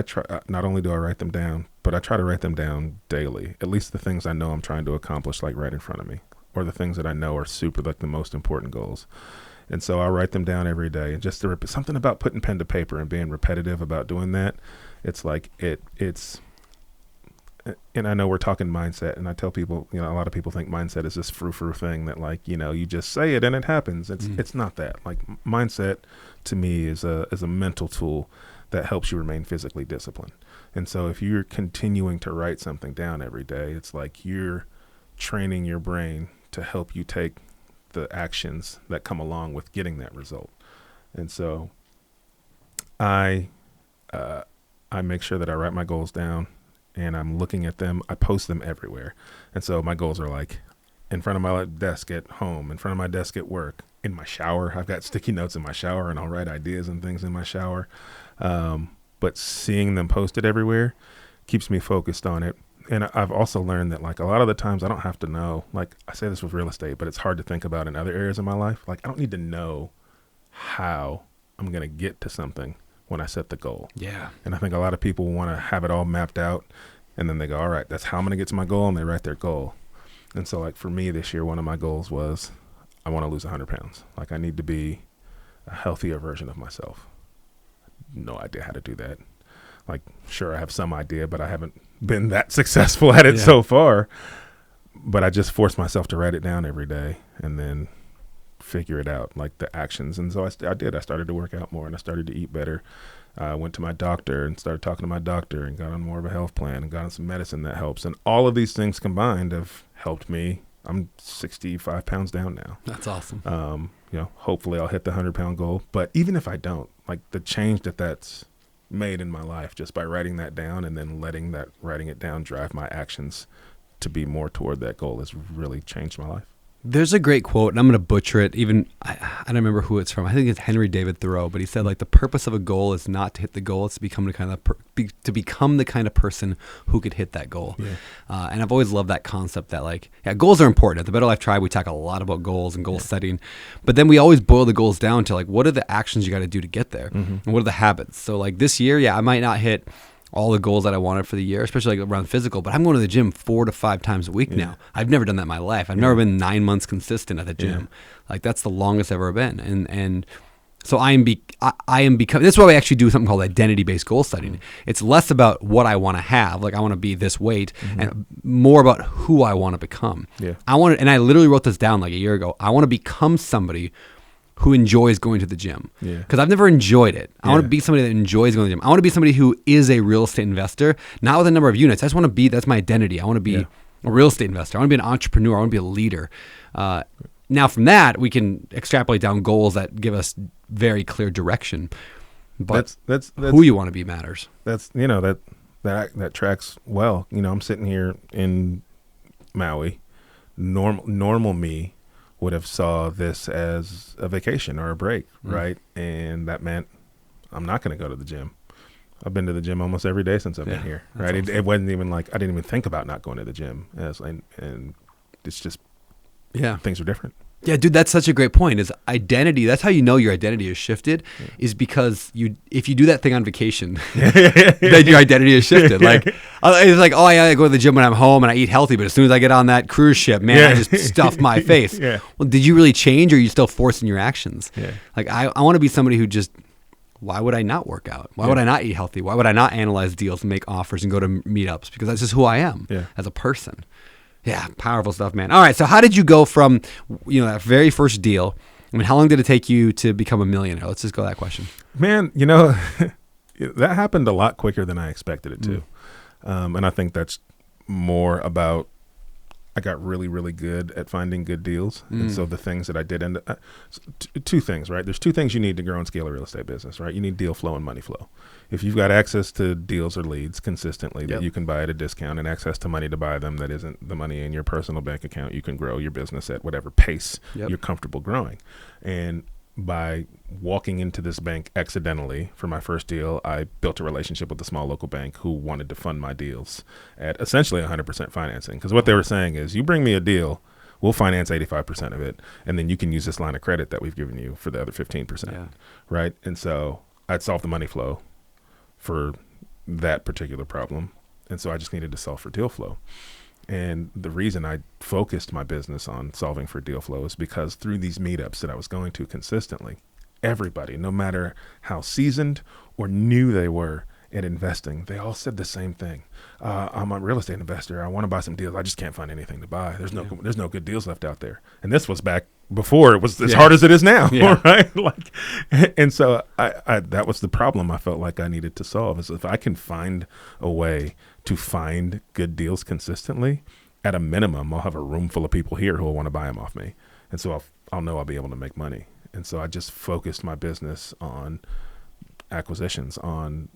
not only do I write them down, but I try to write them down daily, at least the things I know I'm trying to accomplish, like right in front of me, or the things that I know are super, like the most important goals. And so I write them down every day, and just something about putting pen to paper and being repetitive about doing that. It's like, it's, and I know we're talking mindset, and I tell people, a lot of people think mindset is this frou-frou thing that, like, you just say it and it happens. It's not that. Like, mindset to me is a mental tool that helps you remain physically disciplined. And so if you're continuing to write something down every day, it's like you're training your brain to help you take the actions that come along with getting that result. And so I make sure that I write my goals down, and I'm looking at them. I post them everywhere. And so my goals are like in front of my desk at home, in front of my desk at work, in my shower. I've got sticky notes in my shower, and I'll write ideas and things in my shower. But seeing them posted everywhere keeps me focused on it. And I've also learned that, like, a lot of the times I don't have to know, like, I say this with real estate, but it's hard to think about in other areas of my life. Like, I don't need to know how I'm going to get to something when I set the goal.
Yeah.
And I think a lot of people want to have it all mapped out, and then they go, all right, that's how I'm going to get to my goal, and they write their goal. And so, like, for me this year, one of my goals was I want to lose 100 pounds. Like, I need to be a healthier version of myself. No idea how to do that. Like, sure, I have some idea, but I haven't been that successful at it so far. But I just forced myself to write it down every day and then figure it out, like the actions. And so I did. I started to work out more, and I started to eat better. I went to my doctor and started talking to my doctor and got on more of a health plan and got on some medicine that helps. And all of these things combined have helped me. I'm 65 pounds down now.
That's awesome.
Hopefully I'll hit the 100-pound goal. But even if I don't, like, the change that's made in my life just by writing that down and then letting that writing it down drive my actions to be more toward that goal has really changed my life.
There's a great quote, and I'm going to butcher it. I don't remember who it's from. I think it's Henry David Thoreau, but he said, like, the purpose of a goal is not to hit the goal; it's to become the kind of person who could hit that goal. Yeah. And I've always loved that concept that, like, goals are important. At the Better Life Tribe, we talk a lot about goals and goal setting, but then we always boil the goals down to, like, what are the actions you got to do to get there, and what are the habits. So, like, this year, I might not hit all the goals that I wanted for the year, especially like around physical, but I'm going to the gym 4 to 5 times a week now. I've never done that in my life. I've never been 9 months consistent at the gym. Like, that's the longest I've ever been. And so I am becoming, that's why we actually do something called identity-based goal setting. It's less about what I want to have, like I want to be this weight, and more about who I want to become. And I literally wrote this down like a year ago. I want to become somebody who enjoys going to the gym. Because I've never enjoyed it. I want to be somebody that enjoys going to the gym. I want to be somebody who is a real estate investor, not with a number of units. I just want to be, that's my identity. I want to be a real estate investor. I want to be an entrepreneur. I want to be a leader. Now from that, we can extrapolate down goals that give us very clear direction. But that's who you want to be matters.
That's, that tracks well. I'm sitting here in Maui. Normal me would have saw this as a vacation or a break, right? And that meant I'm not going to go to the gym. I've been to the gym almost every day since I've been here, right? Awesome. It wasn't even like, I didn't even think about not going to the gym. And it's just, things are different.
Yeah, dude, that's such a great point. Is identity, that's how you know your identity is shifted, is because if you do that thing on vacation, then your identity is shifted. Like, it's like, I go to the gym when I'm home and I eat healthy, but as soon as I get on that cruise ship, man, I just stuff my face. Well, did you really change, or are you still forcing your actions? Like, I want to be somebody who just, why would I not work out? Why would I not eat healthy? Why would I not analyze deals and make offers and go to meetups? Because that's just who I am as a person. Yeah, powerful stuff, man. All right, so how did you go from, that very first deal? I mean, how long did it take you to become a millionaire? Let's just go that question.
Man, that happened a lot quicker than I expected it to. And I think that's more about, I got really, really good at finding good deals. And so the things that I did end up, two things, right? There's two things you need to grow and scale a real estate business, right? You need deal flow and money flow. If you've got access to deals or leads consistently that you can buy at a discount, and access to money to buy them that isn't the money in your personal bank account, you can grow your business at whatever pace you're comfortable growing. And by walking into this bank accidentally for my first deal, I built a relationship with a small local bank who wanted to fund my deals at essentially 100% financing. Because what they were saying is, you bring me a deal, we'll finance 85% of it, and then you can use this line of credit that we've given you for the other 15%, right? And so I'd solve the money flow for that particular problem. And so I just needed to solve for deal flow. And the reason I focused my business on solving for deal flow is because through these meetups that I was going to consistently, everybody, no matter how seasoned or new they were at investing, they all said the same thing. I'm a real estate investor. I want to buy some deals. I just can't find anything to buy. There's no good deals left out there. And this was back before it was as hard as it is now, right? And so I that was the problem I felt like I needed to solve, is if I can find a way to find good deals consistently, at a minimum, I'll have a room full of people here who will want to buy them off me. And so I'll know I'll be able to make money. And so I just focused my business on acquisitions, on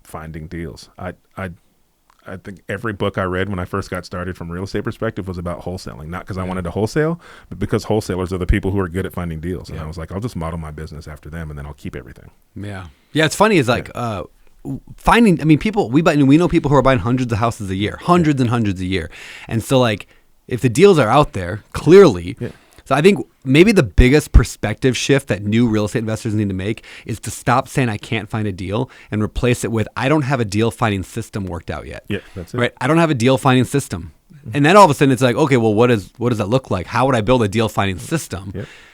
finding deals. I think every book I read when I first got started from a real estate perspective was about wholesaling, not because I wanted to whole,sale, but because wholesalers are the people who are good at finding deals. And I was like, I'll just model my business after them, and then I'll keep everything.
Yeah. It's funny. It's like finding, people, we know people who are buying hundreds of houses a year, hundreds and hundreds a year. And so, like, if the deals are out there, clearly. So I think maybe the biggest perspective shift that new real estate investors need to make is to stop saying I can't find a deal and replace it with I don't have a deal finding system worked out yet.
Yeah, that's it.
Right? I don't have a deal finding system. And then all of a sudden it's like, okay, well, what does that look like? How would I build a deal finding system?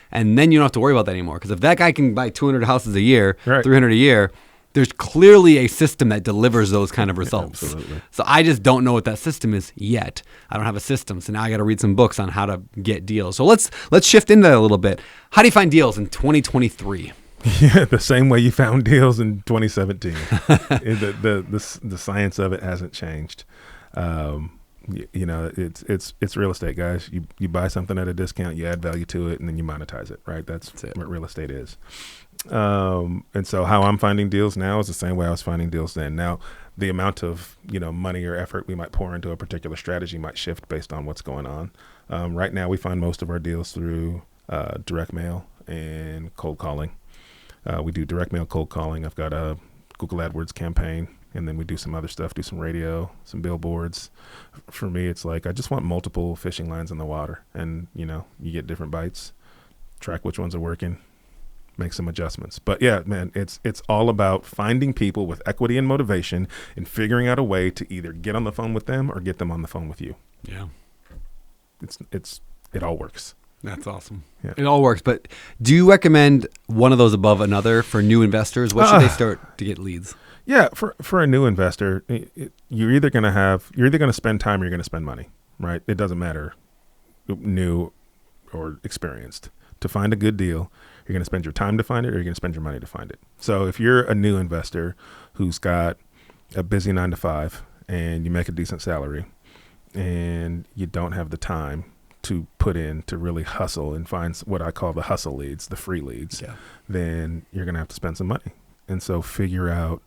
And then you don't have to worry about that anymore. Because if that guy can buy 200 houses a year, 300 a year, there's clearly a system that delivers those kind of results.
Absolutely.
So I just don't know what that system is yet. I don't have a system. So now I got to read some books on how to get deals. So let's shift into that a little bit. How do you find deals in 2023?
Yeah, the same way you found deals in 2017. The science of it hasn't changed. It's real estate, guys. You buy something at a discount, you add value to it, and then you monetize it, right? That's what real estate is. And so how I'm finding deals now is the same way I was finding deals then. Now, the amount of money or effort we might pour into a particular strategy might shift based on what's going on. Right now, we find most of our deals through direct mail and cold calling. We do direct mail, cold calling. I've got a Google AdWords campaign, and then we do some other stuff, do some radio, some billboards. For me, it's like I just want multiple fishing lines in the water, and you get different bites, track which ones are working, make some adjustments. But yeah, man, it's all about finding people with equity and motivation and figuring out a way to either get on the phone with them or get them on the phone with you.
Yeah.
It all works.
That's awesome.
Yeah.
It all works. But do you recommend one of those above another for new investors? What should they start to get leads?
Yeah, for a new investor, you're either going to spend time or you're going to spend money, right? It doesn't matter, new or experienced. To find a good deal, you're going to spend your time to find it, or you're going to spend your money to find it. So if you're a new investor who's got a busy 9 to 5 and you make a decent salary and you don't have the time to put in to really hustle and find what I call the hustle leads, the free leads, then you're going to have to spend some money. And so figure out,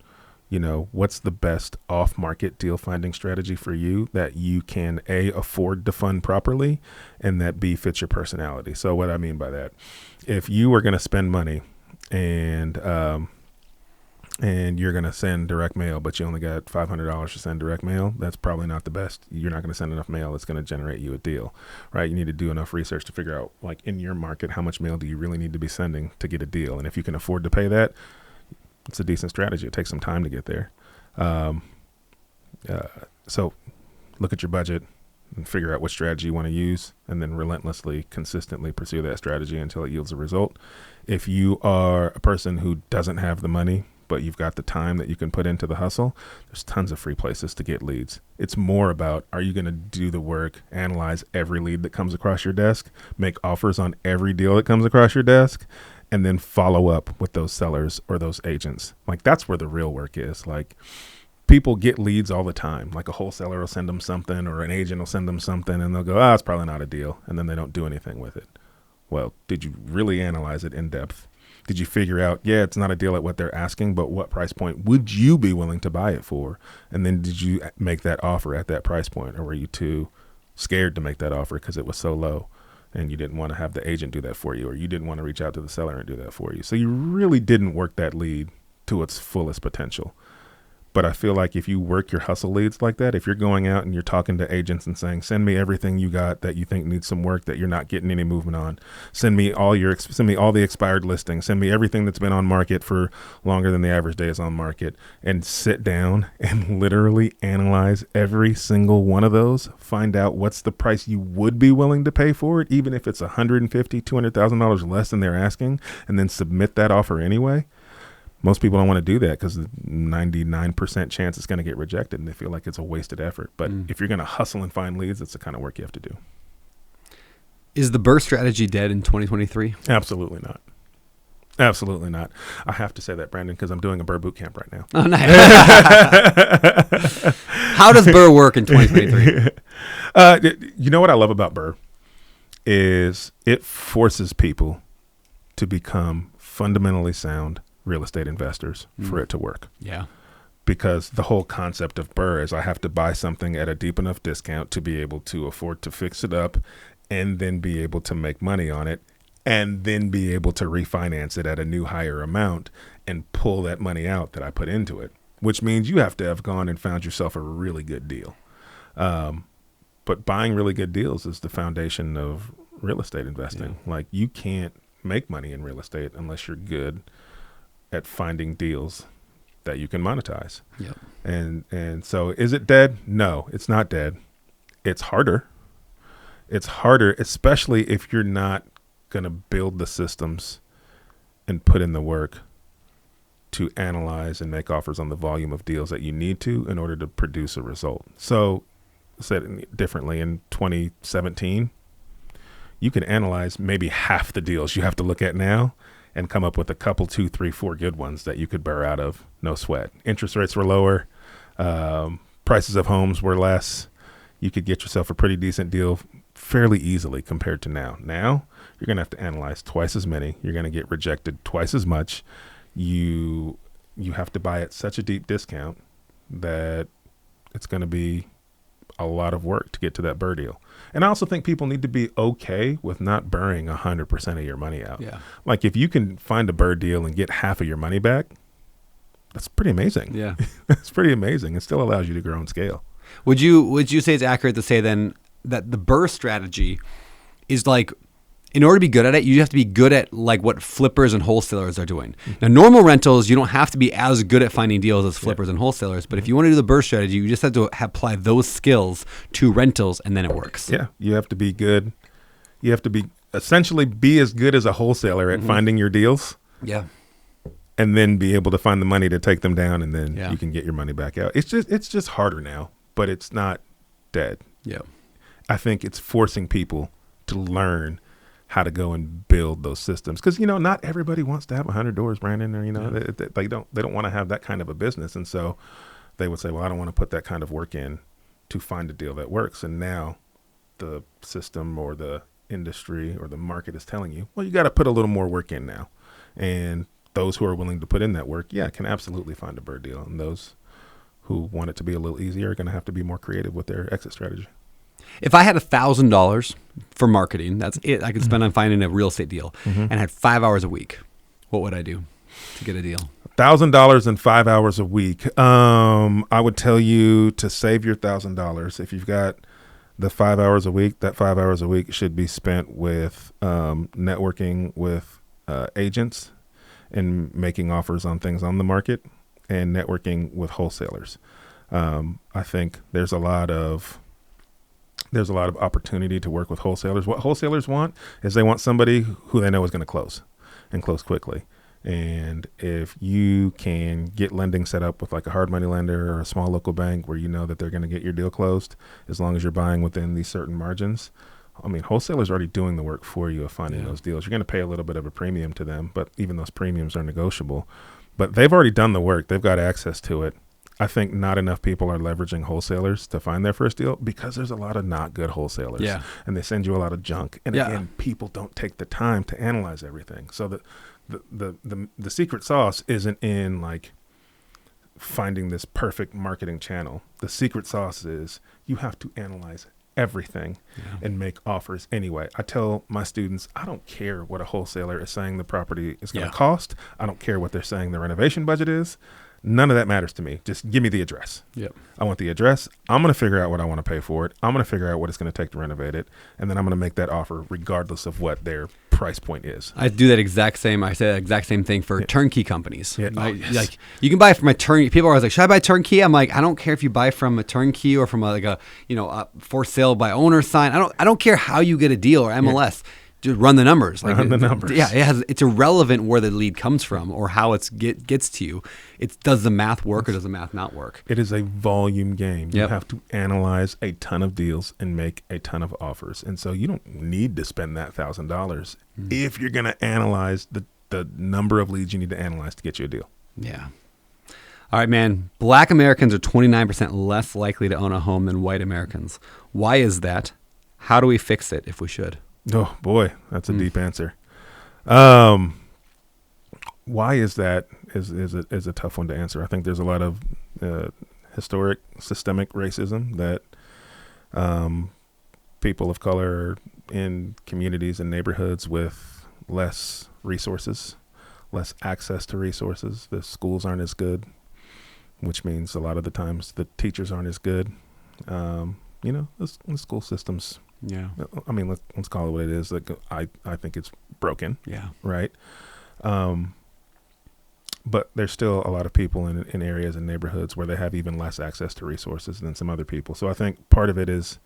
what's the best off-market deal finding strategy for you that you can A, afford to fund properly, and that B, fits your personality. So what I mean by that, if you are going to spend money and you're going to send direct mail, but you only got $500 to send direct mail, that's probably not the best. You're not going to send enough mail that's going to generate you a deal, right? You need to do enough research to figure out, like, in your market, how much mail do you really need to be sending to get a deal? And if you can afford to pay that, it's a decent strategy. It takes some time to get there. So look at your budget and figure out what strategy you want to use, and then relentlessly, consistently pursue that strategy until it yields a result. If you are a person who doesn't have the money, but you've got the time that you can put into the hustle, there's tons of free places to get leads. It's more about, are you going to do the work, analyze every lead that comes across your desk, make offers on every deal that comes across your desk, and then follow up with those sellers or those agents. Like, that's where the real work is. Like, people get leads all the time. Like, a wholesaler will send them something, or an agent will send them something, and they'll go, it's probably not a deal. And then they don't do anything with it. Well, did you really analyze it in depth? Did you figure out, it's not a deal at what they're asking, but what price point would you be willing to buy it for? And then did you make that offer at that price point, or were you too scared to make that offer because it was so low and you didn't want to have the agent do that for you, or you didn't want to reach out to the seller and do that for you? So you really didn't work that lead to its fullest potential. But I feel like if you work your hustle leads like that, if you're going out and you're talking to agents and saying, send me everything you got that you think needs some work that you're not getting any movement on, send me all the expired listings, send me everything that's been on market for longer than the average day is on market, and sit down and literally analyze every single one of those, find out what's the price you would be willing to pay for it, even if it's $150,000, $200,000 less than they're asking, and then submit that offer anyway. Most people don't want to do that because the 99% chance it's going to get rejected, and they feel like it's a wasted effort. But if you're going to hustle and find leads, that's the kind of work you have to do.
Is the BRRRR strategy dead in 2023?
Absolutely not. Absolutely not. I have to say that, Brandon, because I'm doing a BRRRR boot camp right now.
Oh, nice. How does BRRRR work in 2023?
You know what I love about BRRRR is it forces people to become fundamentally sound real estate investors for it to work.
Yeah.
Because the whole concept of BRRRR is I have to buy something at a deep enough discount to be able to afford to fix it up, and then be able to make money on it, and then be able to refinance it at a new higher amount and pull that money out that I put into it, which means you have to have gone and found yourself a really good deal. But buying really good deals is the foundation of real estate investing. Yeah. Like, you can't make money in real estate unless you're good at finding deals that you can monetize.
Yep.
And so is it dead? No, it's not dead. It's harder. It's harder, especially if you're not going to build the systems and put in the work to analyze and make offers on the volume of deals that you need to in order to produce a result. So, said differently, in 2017, you can analyze maybe half the deals you have to look at now and come up with a couple, 2, 3, 4 good ones that you could BRRRR out of, no sweat. Interest rates were lower. Prices of homes were less. you could get yourself a pretty decent deal fairly easily compared to now. Now you're going to have to analyze twice as many. You're going to get rejected twice as much. You have to buy at such a deep discount that it's going to be a lot of work to get to that BRRRR deal. And I also think people need to be okay with not burning 100% of your money out.
Yeah.
Like if you can find a BRRRR deal and get half of your money back, that's pretty amazing.
Yeah.
That's pretty amazing. It still allows you to grow and scale.
Would you say it's accurate to say then that the BRRRR strategy is like, in order to be good at it, you have to be good at like what flippers and wholesalers are doing. Now, normal rentals, you don't have to be as good at finding deals as flippers and wholesalers. But if you want to do the BRRRR strategy, you just have to apply those skills to rentals, and then it works.
Yeah, you have to be good. You have to be essentially be as good as a wholesaler at finding your deals.
Yeah.
And then be able to find the money to take them down, and then
Yeah.
you can get your money back out. It's just harder now, but it's not dead.
Yeah.
I think it's forcing people to learn how to go and build those systems, because not everybody wants to have 100 doors, Brandon, or they don't want to have that kind of a business, and so they would say, well, I don't want to put that kind of work in to find a deal that works. And now the system or the industry or the market is telling you, well, you got to put a little more work in now, and those who are willing to put in that work, can absolutely find a BRRRR deal, and those who want it to be a little easier are going to have to be more creative with their exit strategy.
If I had $1,000 for marketing, that's it, I could spend on finding a real estate deal, and had 5 hours a week, what would I do to get a deal?
$1,000 in 5 hours a week. I would tell you to save your $1,000. If you've got the 5 hours a week, that 5 hours a week should be spent with networking with agents and making offers on things on the market, and networking with wholesalers. I think there's a lot of opportunity to work with wholesalers. What wholesalers want is they want somebody who they know is going to close, and close quickly. And if you can get lending set up with like a hard money lender or a small local bank where you know that they're going to get your deal closed, as long as you're buying within these certain margins, I mean, wholesalers are already doing the work for you of finding those deals. You're going to pay a little bit of a premium to them, but even those premiums are negotiable. But they've already done the work. They've got access to it. I think not enough people are leveraging wholesalers to find their first deal, because there's a lot of not good wholesalers.
Yeah.
And they send you a lot of junk. And again, people don't take the time to analyze everything. So the secret sauce isn't in like finding this perfect marketing channel. The secret sauce is you have to analyze everything and make offers anyway. I tell my students, I don't care what a wholesaler is saying the property is going to cost. I don't care what they're saying the renovation budget is. None of that matters to me. Just give me the address.
Yep.
I want the address. I'm going to figure out what I want to pay for it. I'm going to figure out what it's going to take to renovate it. And then I'm going to make that offer regardless of what their price point is.
I do that exact same. I say that exact same thing for turnkey companies.
Yeah.
Like you can buy from a turnkey. People are always like, should I buy turnkey? I'm like, I don't care if you buy from a turnkey or from a for sale by owner sign. I don't care how you get a deal or MLS. Just run the numbers.
Run the numbers.
Yeah, it's irrelevant where the lead comes from or how it gets to you. It's does the math work or does the math not work?
It is a volume game. You
Yep.
have to analyze a ton of deals and make a ton of offers. And so you don't need to spend that $1,000 if you're going to analyze the number of leads you need to analyze to get you a deal.
Yeah. All right, man. Black Americans are 29% less likely to own a home than white Americans. Why is that? How do we fix it if we should?
Oh boy, that's a deep answer. Why is that is a tough one to answer. I think there's a lot of historic systemic racism that people of color in communities and neighborhoods with less resources, less access to resources. The schools aren't as good, which means a lot of the times the teachers aren't as good. The school systems.
Yeah.
I mean, let's call it what it is. Like I think it's broken.
Yeah.
Right. But there's still a lot of people in areas and neighborhoods where they have even less access to resources than some other people. So I think part of it is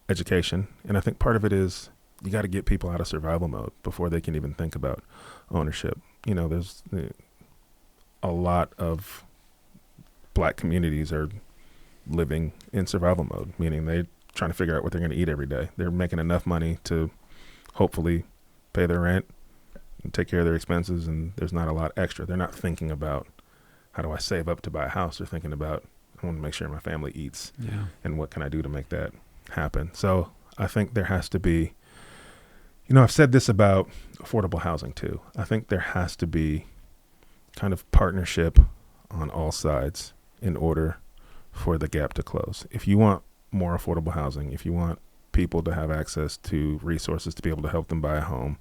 education, and I think part of it is you got to get people out of survival mode before they can even think about ownership. There's a lot of Black communities are living in survival mode, meaning they trying to figure out what they're going to eat every day. They're making enough money to hopefully pay their rent and take care of their expenses, and there's not a lot extra. They're not thinking about, how do I save up to buy a house? They're thinking about, I want to make sure my family eats.
Yeah.
And what can I do to make that happen? So I think there has to be, I've said this about affordable housing too. I think there has to be kind of partnership on all sides in order for the gap to close. If you want more affordable housing, if you want people to have access to resources to be able to help them buy a home,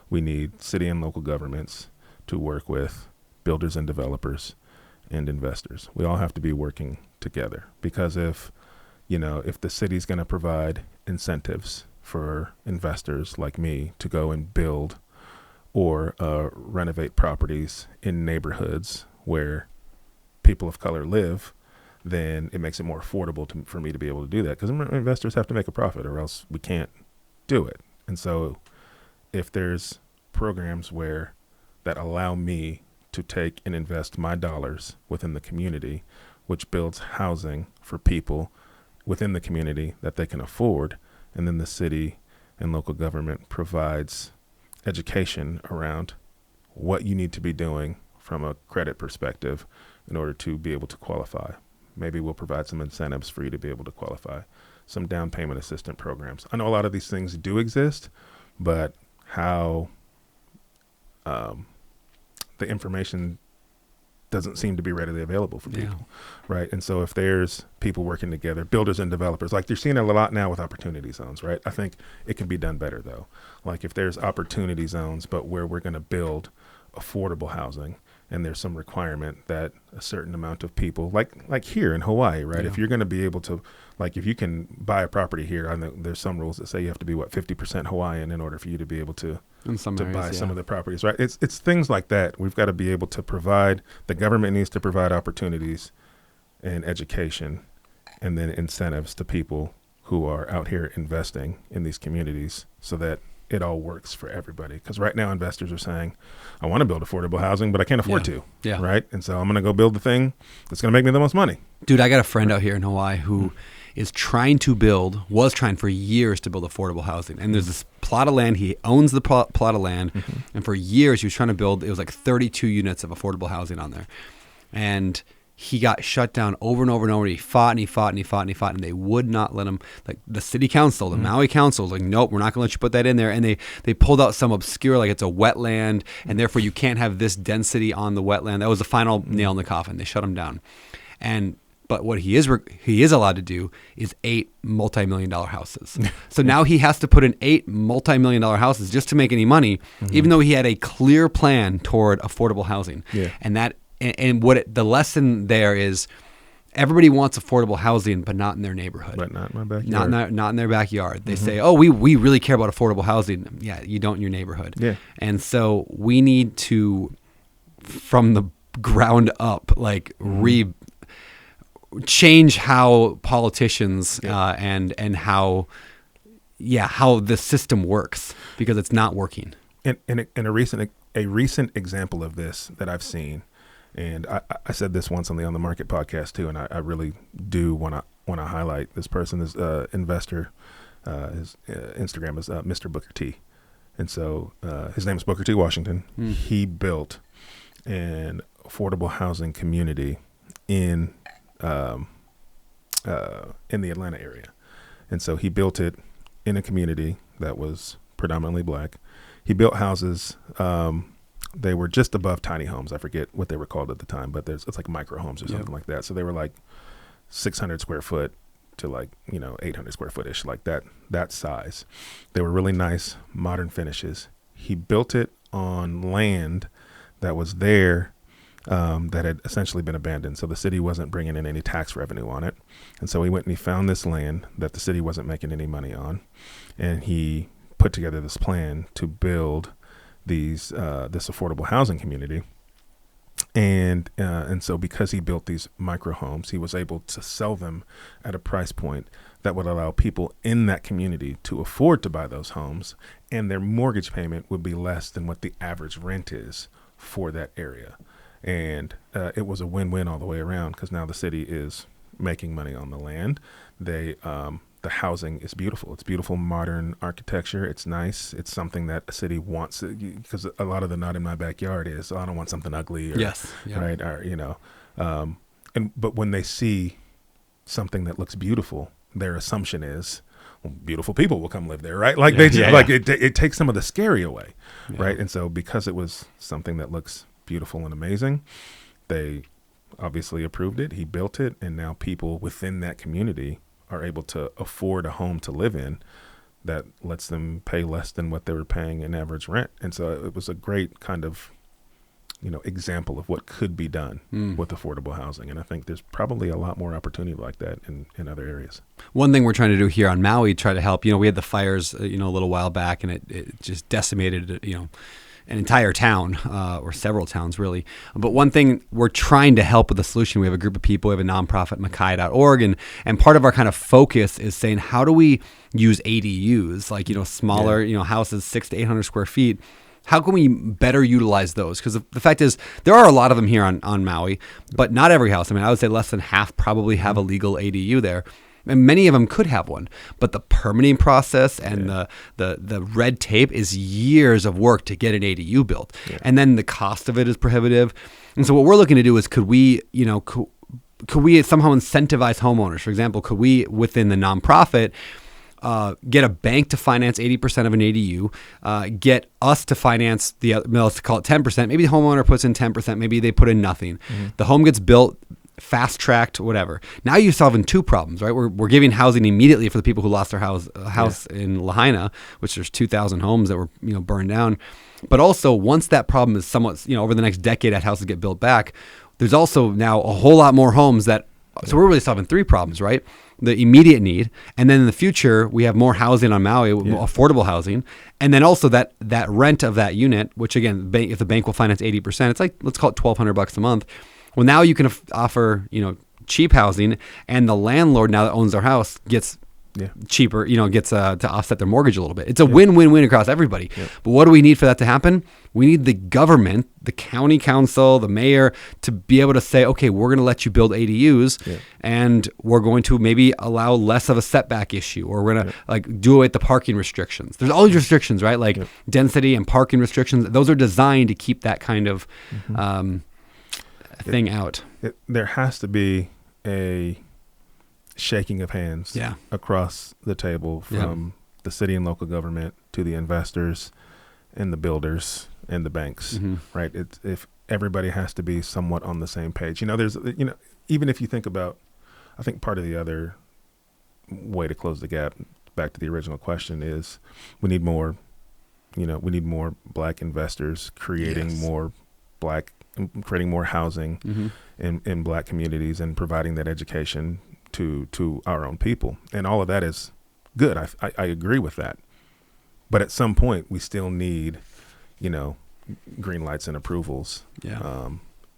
we need city and local governments to work with builders and developers and investors. We all have to be working together, because if the city's going to provide incentives for investors like me to go and build or renovate properties in neighborhoods where people of color live, then it makes it more affordable for me to be able to do that, because investors have to make a profit or else we can't do it. And so if there's programs that allow me to take and invest my dollars within the community, which builds housing for people within the community that they can afford, and then the city and local government provides education around what you need to be doing from a credit perspective in order to be able to qualify. Maybe we'll provide some incentives for you to be able to qualify, some down payment assistance programs. I know a lot of these things do exist, but how the information doesn't seem to be readily available for people, right? And so if there's people working together, builders and developers, like you're seeing a lot now with opportunity zones, right? I think it can be done better though. Like if there's opportunity zones, but where we're going to build affordable housing, and there's some requirement that a certain amount of people, like here in Hawaii, right?
Yeah.
If you're going to be able to, like if you can buy a property here, I know there's some rules that say you have to be 50% Hawaiian in order for you to be able to buy some of the properties, right? It's things like that. We've got to be able to provide, the government needs to provide opportunities and education and then incentives to people who are out here investing in these communities so that it all works for everybody. Because right now investors are saying, I want to build affordable housing, but I can't afford to.
Yeah.
Right. And so I'm going to go build the thing that's going to make me the most money.
Dude, I got a friend out here in Hawaii who was trying for years to build affordable housing. And there's this plot of land. He owns the plot of land. Mm-hmm. And for years he was trying to build, it was like 32 units of affordable housing on there. And he got shut down over and over and over. He fought, and they would not let him. Like the city council, the Maui council was like, nope, we're not going to let you put that in there. And they pulled out some obscure, like it's a wetland, and therefore you can't have this density on the wetland. That was the final nail in the coffin. They shut him down. But what he is allowed to do is 8 multi-million-dollar houses. So now he has to put in 8 multi-million-dollar houses just to make any money, even though he had a clear plan toward affordable housing. Yeah. And the lesson there is, everybody wants affordable housing, but not in their neighborhood.
But not in my backyard.
Not in their backyard. They say, oh, we really care about affordable housing. Yeah, you don't in your neighborhood. Yeah. And so we need to, from the ground up, change how politicians and how the system works, because it's not working.
And a recent example of this that I've seen, and I said this once on the Market podcast too, and I really do want to highlight this person. Is investor. His Instagram is Mr. Booker T, and so his name is Booker T. Washington. He built an affordable housing community in the Atlanta area, and so he built it in a community that was predominantly black. He built houses. They were just above tiny homes. I forget what they were called at the time, but it's like micro homes or something like that. So they were like 600 square foot to 800 square foot-ish, like that size. They were really nice, modern finishes. He built it on land that was there that had essentially been abandoned. So the city wasn't bringing in any tax revenue on it. And so he went and he found this land that the city wasn't making any money on. And he put together this plan to build this affordable housing community. And so because he built these micro homes, he was able to sell them at a price point that would allow people in that community to afford to buy those homes, and their mortgage payment would be less than what the average rent is for that area. And it was a win-win all the way around, because now the city is making money on the land. The housing is beautiful. It's beautiful, modern architecture. It's nice. It's something that a city wants, because a lot of the not in my backyard is, I don't want something ugly. Or,
yes. Yeah.
Right. Or, but when they see something that looks beautiful, their assumption is, well, beautiful people will come live there, right? Like it takes some of the scary away, right? And so because it was something that looks beautiful and amazing, they obviously approved it. He built it, and now people within that community are able to afford a home to live in that lets them pay less than what they were paying in average rent. And so it was a great kind of, example of what could be done with affordable housing. And I think there's probably a lot more opportunity like that in other areas.
One thing we're trying to do here on Maui, try to help, we had the fires, a little while back, and it just decimated, an entire town, or several towns really. But one thing we're trying to help with the solution, we have a group of people, we have a nonprofit, Makai.org, and part of our kind of focus is saying, how do we use ADUs, like, smaller, houses, 600 to 800 square feet? How can we better utilize those? Because the fact is, there are a lot of them here on Maui, but not every house. I mean, I would say less than half probably have a legal ADU there. And many of them could have one, but the permitting process and the red tape is years of work to get an ADU built. Yeah. And then the cost of it is prohibitive. And so what we're looking to do is, could we somehow incentivize homeowners? For example, could we, within the nonprofit, get a bank to finance 80% of an ADU, get us to finance let's call it 10%. Maybe the homeowner puts in 10%, maybe they put in nothing. Mm-hmm. The home gets built, fast-tracked, whatever. Now you're solving two problems, right? We're giving housing immediately for the people who lost their house in Lahaina, which there's 2,000 homes that were burned down. But also, once that problem is somewhat, over the next decade, that houses get built back, there's also now a whole lot more homes that. So we're really solving three problems, right? The immediate need, and then in the future we have more housing on Maui, more affordable housing, and then also that rent of that unit, which again, if the bank will finance 80%, it's like, let's call it $1,200 a month. Well, now you can offer cheap housing, and the landlord now that owns their house gets cheaper, gets to offset their mortgage a little bit. It's a win-win-win across everybody. Yep. But what do we need for that to happen? We need the government, the county council, the mayor, to be able to say, okay, we're going to let you build ADUs, and we're going to maybe allow less of a setback issue, or we're going to do away with the parking restrictions. There's all these restrictions, right? Like density and parking restrictions. Those are designed to keep that kind of thing out.
There has to be a shaking of hands across the table, from the city and local government to the investors and the builders and the banks, right? If everybody has to be somewhat on the same page. There's, even if you think about, I think part of the other way to close the gap, back to the original question, is we need more black investors creating more housing in black communities, and providing that education to our own people. And all of that is good. I agree with that. But at some point, we still need, green lights and approvals. Yeah.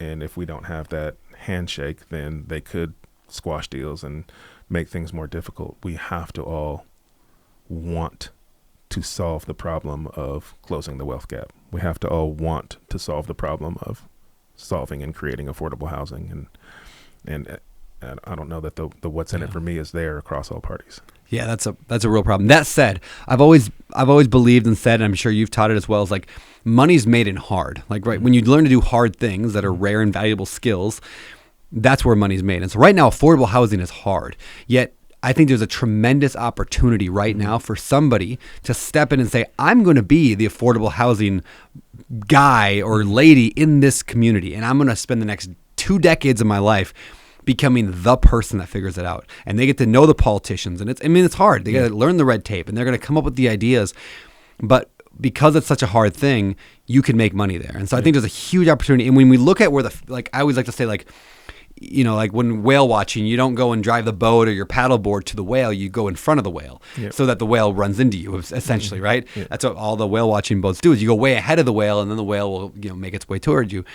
And if we don't have that handshake, then they could squash deals and make things more difficult. We have to all want to solve the problem of closing the wealth gap. We have to all want to solve the problem of solving and creating affordable housing. And I don't know that the what's in it for me is there across all parties.
Yeah, that's a real problem. That said, I've always believed and said, and I'm sure you've taught it as well, is like, money's made in hard. Like, right, when you learn to do hard things that are rare and valuable skills, that's where money's made. And so right now, affordable housing is hard. Yet I think there's a tremendous opportunity right now for somebody to step in and say, I'm going to be the affordable housing guy or lady in this community, and I'm going to spend the next 2 decades of my life becoming the person that figures it out. And they get to know the politicians, and it's hard. They got to learn the red tape, and they're going to come up with the ideas. But because it's such a hard thing, you can make money there. And so I think there's a huge opportunity. And when we look at where I always like to say, like when whale watching, you don't go and drive the boat or your paddleboard to the whale, you go in front of the whale so that the whale runs into you, essentially, right? Yeah. That's what all the whale watching boats do, is you go way ahead of the whale, and then the whale will make its way towards you.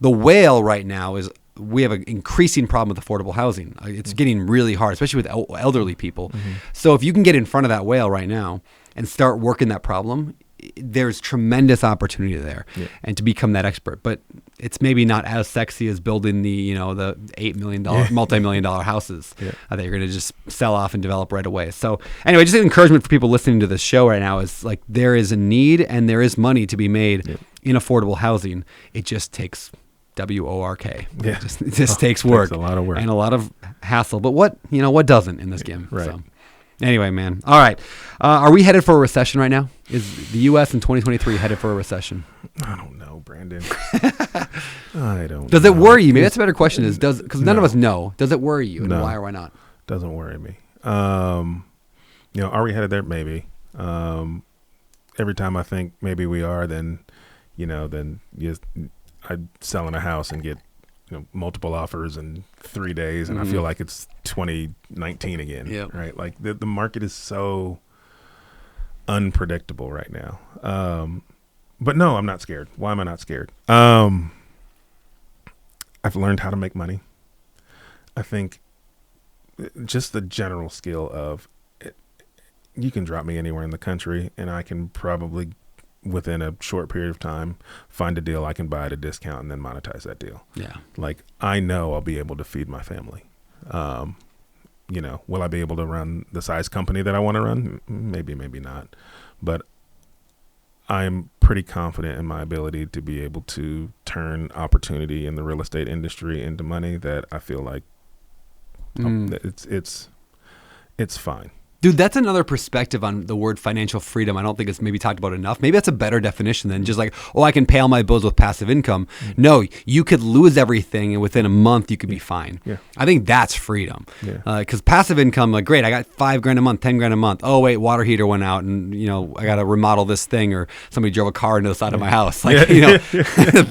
The whale right now we have an increasing problem with affordable housing. It's getting really hard, especially with elderly people. Mm-hmm. So if you can get in front of that whale right now and start working that problem, there's tremendous opportunity there, and to become that expert. But it's maybe not as sexy as building the $8 million, multi-million-dollar houses that you're going to just sell off and develop right away. So anyway, just an encouragement for people listening to this show right now is, like, there is a need and there is money to be made in affordable housing. It just takes WORK.
Yeah.
It just takes work.
Takes a lot of work.
And a lot of hassle. But what doesn't in this game?
Right.
So, anyway, man. All right. Are we headed for a recession right now? Is the U.S. in 2023 headed for a recession?
I don't know, Brandon. I don't
Does
know.
it worry you? Maybe that's a better question because none of
No.
us know. Does it worry you? And
No.
why or why not?
Doesn't worry me. Are we headed there? Maybe. Every time I think maybe we are, then I'm selling a house and get multiple offers in 3 days, and I feel like it's 2019 again.
Yep.
Right? Like the market is so unpredictable right now. But no, I'm not scared. Why am I not scared? I've learned how to make money. I think just the general skill of it, you can drop me anywhere in the country and I can probably within a short period of time find a deal I can buy at a discount and then monetize that deal.
Yeah.
Like I know I'll be able to feed my family. Will I be able to run the size company that I want to run? Maybe, maybe not. But I'm pretty confident in my ability to be able to turn opportunity in the real estate industry into money that I feel like it's fine.
Dude, that's another perspective on the word financial freedom. I don't think it's maybe talked about enough. Maybe that's a better definition than just like, I can pay all my bills with passive income. No, you could lose everything and within a month you could be fine.
Yeah.
I think that's freedom.
Yeah.
Because passive income, like, great, I got $5,000 a month, $10,000 a month. Oh, wait, water heater went out and, I got to remodel this thing, or somebody drove a car into the side of my house. Like,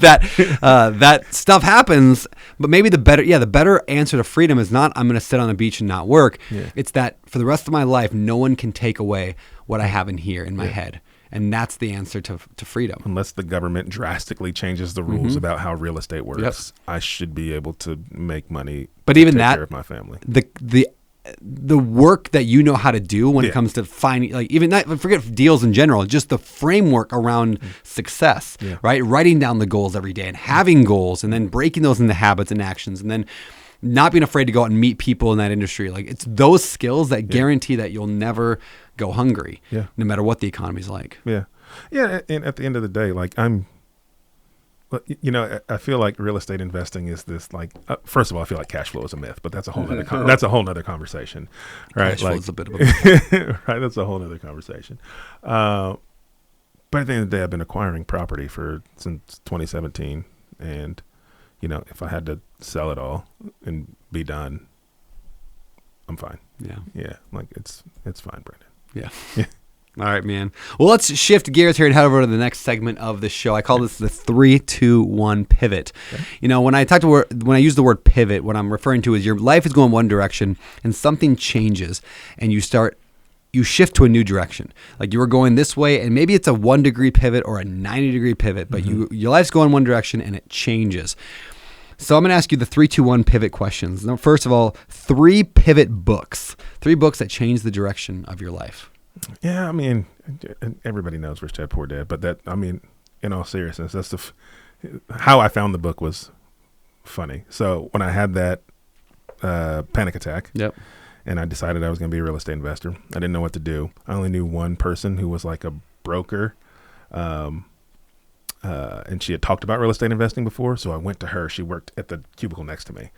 that stuff happens. But maybe the better answer to freedom is not, I'm going to sit on the beach and not work.
Yeah.
It's that for the rest of my life, no one can take away what I have in here in my head. And that's the answer to freedom.
Unless the government drastically changes the rules about how real estate works, I should be able to make money.
But even
take
that,
care of my family.
The work that you know how to do when it comes to finding, like, even not forget deals in general, just the framework around success, right? Writing down the goals every day and having goals, and then breaking those into habits and actions, and then not being afraid to go out and meet people in that industry. Like, it's those skills that guarantee that you'll never go hungry, no matter what the economy's like.
Yeah. And at the end of the day, like I feel like real estate investing is this, like, first of all, I feel like cash flow is a myth, but that's a whole nother, that's a whole nother conversation, right?
Cash flow
like,
is a bit of a myth.
right. That's a whole nother conversation. But at the end of the day, I've been acquiring property since 2017. And, if I had to sell it all and be done, I'm fine. Yeah. Like it's fine, Brandon.
Yeah. All right, man. Well, let's shift gears here and head over to the next segment of the show. I call this the 3-2-1 pivot. Okay. When I use the word pivot, what I'm referring to is your life is going one direction and something changes and you shift to a new direction. Like, you were going this way and maybe it's a 1-degree pivot or a 90-degree pivot, but your life's going one direction and it changes. So I'm going to ask you the 3-2-1 pivot questions. Now, first of all, 3 pivot books. 3 books that change the direction of your life.
Yeah, I mean, everybody knows Rich Dad Poor Dad, but in all seriousness, that's how I found the book was funny. So when I had that panic attack, and I decided I was going to be a real estate investor, I didn't know what to do. I only knew one person who was like a broker, and she had talked about real estate investing before. So I went to her. She worked at the cubicle next to me,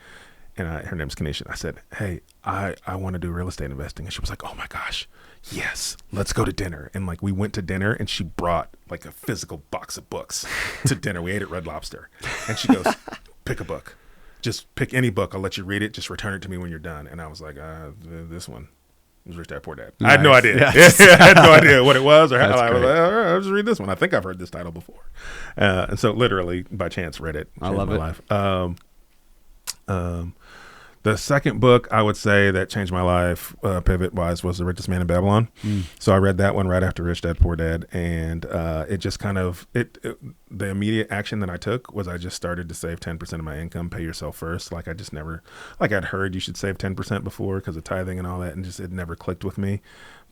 and her name's Kanisha. I said, "Hey, I want to do real estate investing." And she was like, "Oh my gosh, yes, let's go to dinner." And like, we went to dinner and she brought like a physical box of books to dinner. We ate at Red Lobster, and she goes, "Pick a book, just pick any book. I'll let you read it. Just return it to me when you're done." And I was like, this one. It was Rich Dad Poor Dad. Nice. I had no idea. Yes. I had no idea what it was or how. I was like, all right, I'll just read this one. I think I've heard this title before. And so literally by chance read it.
I love it.
Life. The second book I would say that changed my life pivot-wise was The Richest Man in Babylon. So I read that one right after Rich Dad Poor Dad, and it just kind of the immediate action that I took was I just started to save 10% of my income, pay yourself first. Like, I just never, like, I'd heard you should save 10% before because of tithing and all that, and just it never clicked with me.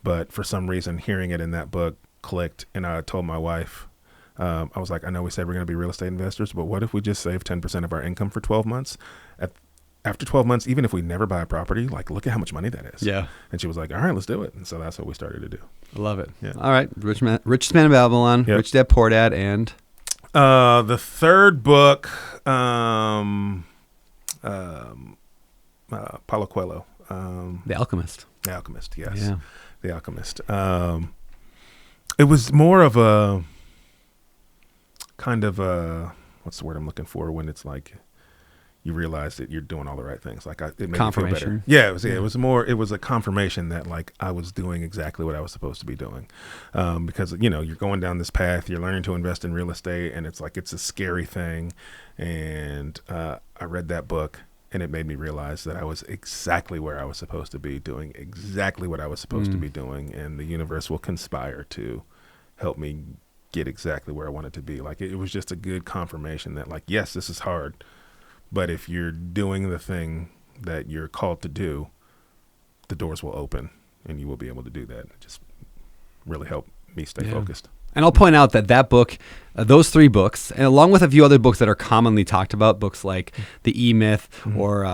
But for some reason, hearing it in that book clicked, and I told my wife, I was like, I know we said we're going to be real estate investors, but what if we just save 10% of our income for 12 months? After 12 months, even if we never buy a property, like, look at how much money that is.
Yeah.
And she was like, all right, let's do it. And so that's what we started to do.
I love it.
Yeah.
All right. Richest Man in Babylon, Rich Dad Poor Dad, and
The third book, Paulo Coelho.
The Alchemist.
The Alchemist, yes.
Yeah.
The Alchemist. It was more of a kind of a, what's the word I'm looking for when it's like you realize that you're doing all the right things. Like it made me feel better.
Confirmation.
Yeah, it was a confirmation that like I was doing exactly what I was supposed to be doing. Because, you're going down this path, you're learning to invest in real estate, and it's like, it's a scary thing. And I read that book, and it made me realize that I was exactly where I was supposed to be, doing exactly what I was supposed to be doing. And the universe will conspire to help me get exactly where I wanted to be. Like it was just a good confirmation that like, yes, this is hard, but if you're doing the thing that you're called to do, the doors will open and you will be able to do that. It just really helped me stay focused.
And I'll point out that book, those 3 books, and along with a few other books that are commonly talked about, books like The E-Myth or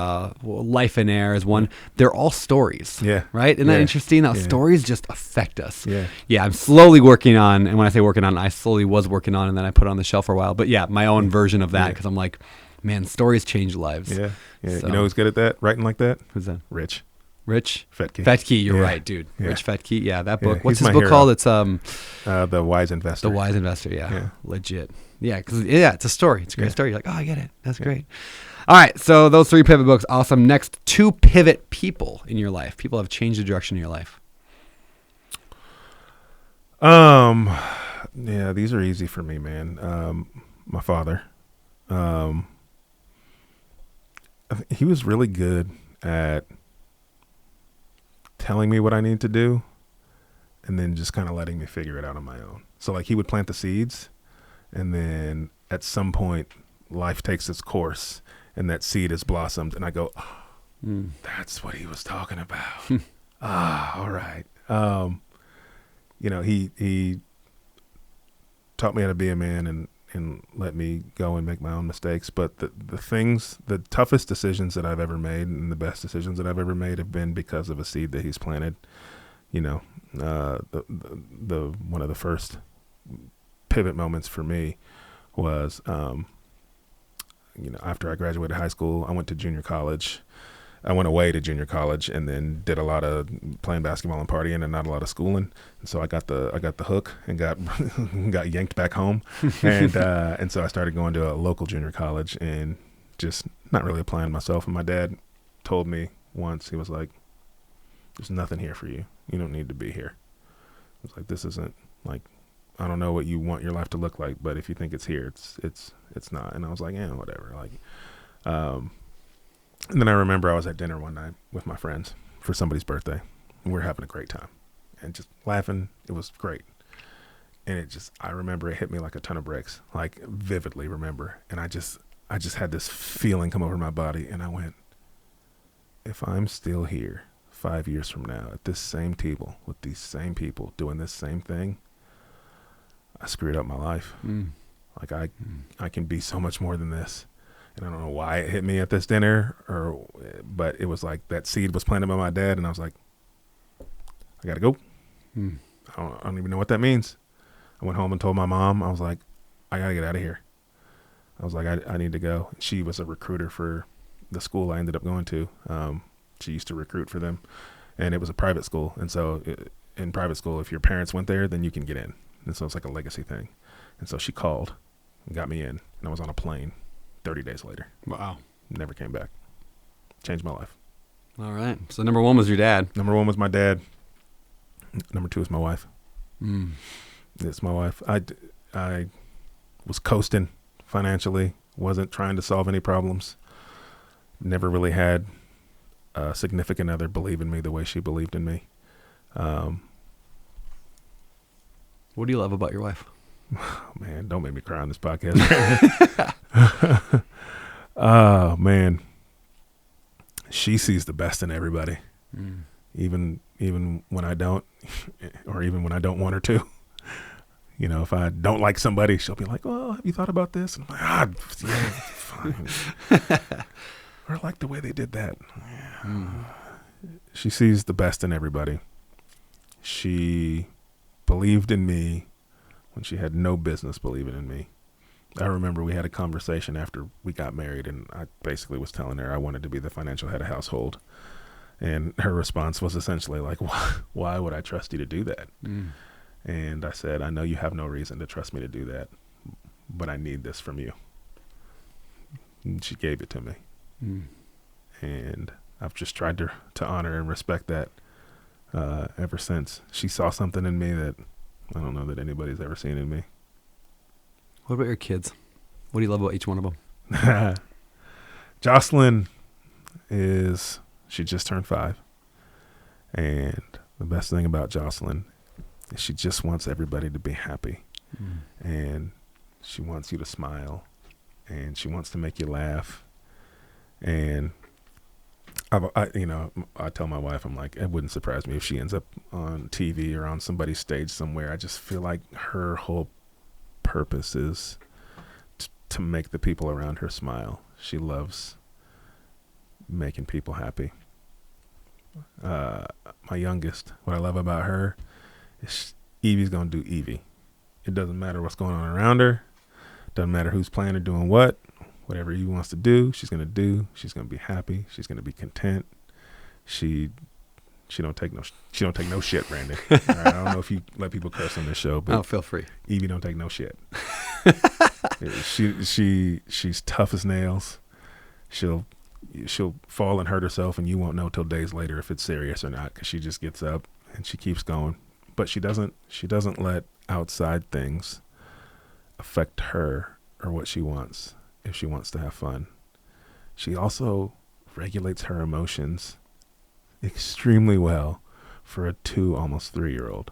Life in Air is one, they're all stories.
Yeah.
Right? Isn't that interesting? How stories just affect us.
Yeah.
Yeah, I'm slowly working on, and when I say working on, I slowly was working on, and then I put it on the shelf for a while. But yeah, my own version of that, because I'm like, man, stories change lives.
Yeah. Yeah.
So,
You know who's good at that? Writing like that?
who's that?
Rich
Fetke.
Fetke.
You're right, dude.
Yeah.
Rich Fetke. Yeah, that book.
Yeah,
What's
he's
his
my
book
hero.
called? It's
The Wise Investor.
The Wise Investor. Yeah.
Yeah.
Legit. Yeah, because it's a story. It's a great story. You're like, oh, I get it. That's great. All right, so those 3 pivot books, awesome. Next, 2 pivot people in your life. People have changed the direction of your life.
Yeah, these are easy for me, man. My father. He was really good at telling me what I need to do and then just kind of letting me figure it out on my own. So like he would plant the seeds, and then at some point life takes its course and that seed has blossomed, and I go, oh, that's what he was talking about. All right. He taught me how to be a man and let me go and make my own mistakes. But the toughest decisions that I've ever made and the best decisions that I've ever made have been because of a seed that he's planted. The one of the first pivot moments for me was, after I graduated high school, I went to junior college. I went away to junior college and then did a lot of playing basketball and partying and not a lot of schooling. And so I got the hook and got got yanked back home. And so I started going to a local junior college and just not really applying myself. And my dad told me once, he was like, there's nothing here for you. You don't need to be here. I was like, this isn't like, I don't know what you want your life to look like, but if you think it's here, it's not. And I was like, yeah, whatever. And then I remember I was at dinner one night with my friends for somebody's birthday, and we were having a great time and just laughing. It was great. And I remember it hit me like a ton of bricks, like vividly remember. And I just had this feeling come over my body, and I went, if I'm still here 5 years from now at this same table with these same people doing this same thing, I screwed up my life. Like I can be so much more than this. And I don't know why it hit me at this dinner, but it was like that seed was planted by my dad, and I was like, I gotta go. I don't even know what that means. I went home and told my mom. I was like, I gotta get out of here. I was like, I need to go. She was a recruiter for the school I ended up going to. She used to recruit for them, and it was a private school. And so in private school, if your parents went there, then you can get in. And so it's like a legacy thing. And so she called and got me in, and I was on a plane 30 days later.
Wow.
Never came back. Changed my life.
All right. So number 1 was your dad.
Number 1 was my dad. Number 2 is my wife. It's my wife. I was coasting financially. Wasn't trying to solve any problems. Never really had a significant other believe in me the way she believed in me.
What do you love about your wife?
Oh, man, don't make me cry on this podcast. Oh, man. She sees the best in everybody. Even when I don't, or even when I don't want her to. If I don't like somebody, she'll be like, well, have you thought about this? And I'm like, yeah, fine. Or I like the way they did that. She sees the best in everybody. She believed in me when she had no business believing in me. I remember we had a conversation after we got married, and I basically was telling her I wanted to be the financial head of household. And her response was essentially like, why would I trust you to do that? And I said, I know you have no reason to trust me to do that, but I need this from you. And she gave it to me. And I've just tried to honor and respect that ever since. She saw something in me that I don't know that anybody's ever seen in me.
What about your kids? What do you love about each one of them?
Jocelyn she just turned 5. And the best thing about Jocelyn is she just wants everybody to be happy. And she wants you to smile. And she wants to make you laugh. And I tell my wife, I'm like, it wouldn't surprise me if she ends up on TV or on somebody's stage somewhere. I just feel like her whole purpose is to make the people around her smile. She loves making people happy. My youngest, what I love about her is Evie's going to do Evie. It doesn't matter what's going on around her. Doesn't matter who's playing or doing what. Whatever Evie wants to do, she's going to do. She's going to be happy. She's going to be content. She don't take no shit, Brandon. All right, I don't know if you let people curse on this show, but
feel free.
Evie don't take no shit. She's tough as nails. She'll fall and hurt herself, and you won't know till days later if it's serious or not, because she just gets up and she keeps going. But she doesn't let outside things affect her or what she wants if she wants to have fun. She also regulates her emotions extremely well for a 2, almost 3-year-old.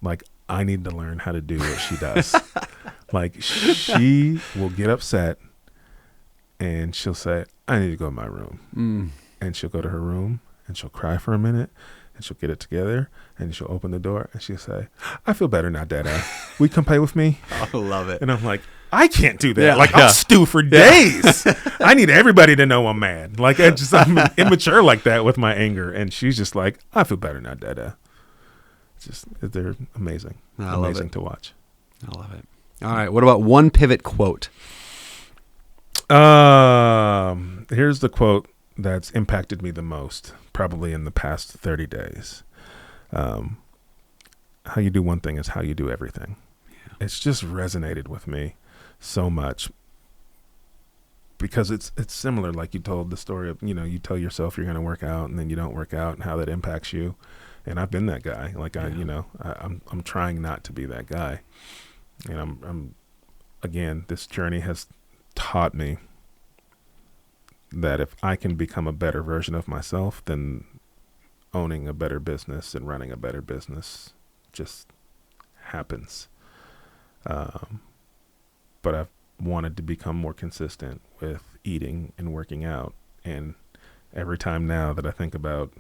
Like, I need to learn how to do what she does. Like, she will get upset and she'll say, I need to go to my room. And she'll go to her room and she'll cry for a minute and she'll get it together and she'll open the door and she'll say, I feel better now, Dada. Will you come play with me?
I love it.
And I'm like, I can't do that.
Yeah,
like,
yeah.
I'll stew for days. I need everybody to know I'm mad. Like, I'm immature like that with my anger. And she's just like, I feel better now, Dada. They're amazing.
I love
amazing
it.
to watch.
I love it. All right. What about one pivot quote?
Here's the quote that's impacted me the most, probably in the past 30 days. How you do one thing is how you do everything. Yeah. It's just resonated with me so much because it's similar. Like you told the story of, you tell yourself you're going to work out and then you don't work out and how that impacts you. And I've been that guy. Like I'm trying not to be that guy. And I'm again, this journey has taught me that if I can become a better version of myself, then owning a better business and running a better business just happens. But I've wanted to become more consistent with eating and working out. And every time now that I think about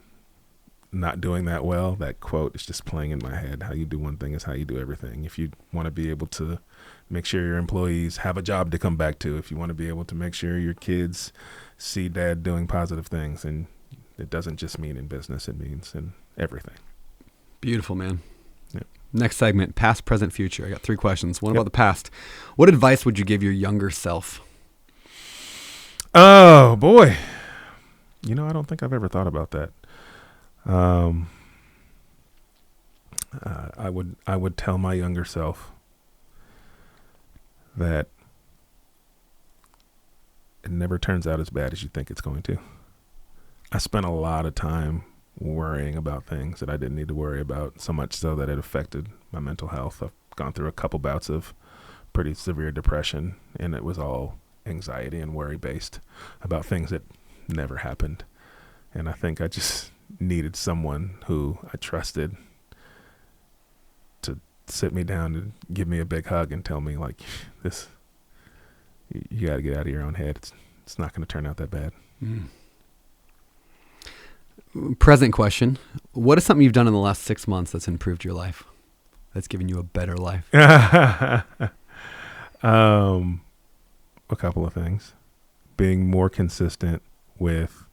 not doing that well, that quote is just playing in my head. How you do one thing is how you do everything. If you want to be able to make sure your employees have a job to come back to, if you want to be able to make sure your kids see dad doing positive things, and it doesn't just mean in business, it means in everything.
Beautiful, man.
Yep.
Next segment, past, present, future. I got 3 questions. One about the past. What advice would you give your younger self?
Oh, boy. I don't think I've ever thought about that. I would tell my younger self that it never turns out as bad as you think it's going to. I spent a lot of time worrying about things that I didn't need to worry about, so much so that it affected my mental health. I've gone through a couple bouts of pretty severe depression, and it was all anxiety and worry based about things that never happened. And I think I just needed someone who I trusted to sit me down and give me a big hug and tell me, like, this, you got to get out of your own head. It's not going to turn out that bad.
Present question. What is something you've done in the last 6 months that's improved your life? That's given you a better life?
A couple of things. Being more consistent with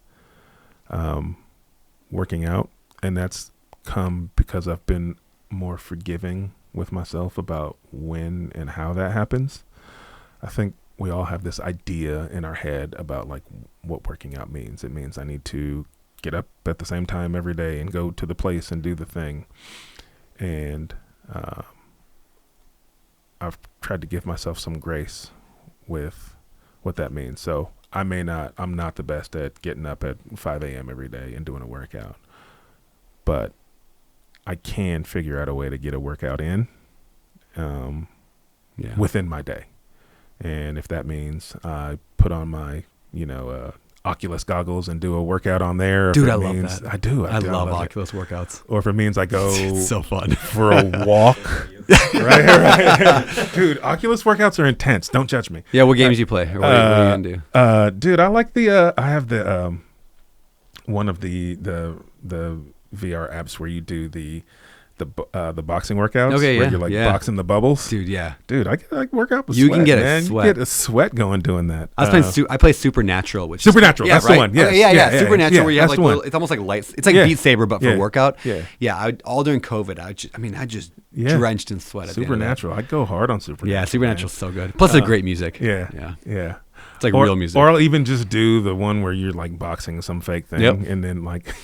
working out. And that's come because I've been more forgiving with myself about when and how that happens. I think we all have this idea in our head about like what working out means. It means I need to get up at the same time every day and go to the place and do the thing. And I've tried to give myself some grace with what that means. So I'm not the best at getting up at 5 a.m. every day and doing a workout, but I can figure out a way to get a workout in within my day. And if that means I put on my, Oculus goggles and do a workout on there.
Dude, I love that.
I do.
I love Oculus workouts.
Or if it means I go
it's so fun
for a walk. right. Dude, Oculus workouts are intense. Don't judge me.
Yeah, what games you play? Or what are you gonna do?
Dude, I like I have the one of the VR apps where you do the boxing workouts.
Okay,
where you're like boxing the bubbles.
Dude, yeah.
Dude, I work out with
you
sweat,
can get
man.
a sweat.
You get a sweat going doing that.
I play Supernatural, which
Supernatural. That's the one. Yes.
Okay, yeah. Supernatural, where you have like
little,
it's almost like lights. It's like Beat Saber, but for workout.
Yeah.
All during COVID, I just drenched in sweat. At
Supernatural. I'd go hard on Supernatural.
Yeah, Supernatural's so good. Plus, it's great music.
Yeah.
It's like real music.
Or I'll even just do the one where you're like boxing some fake thing, and then like.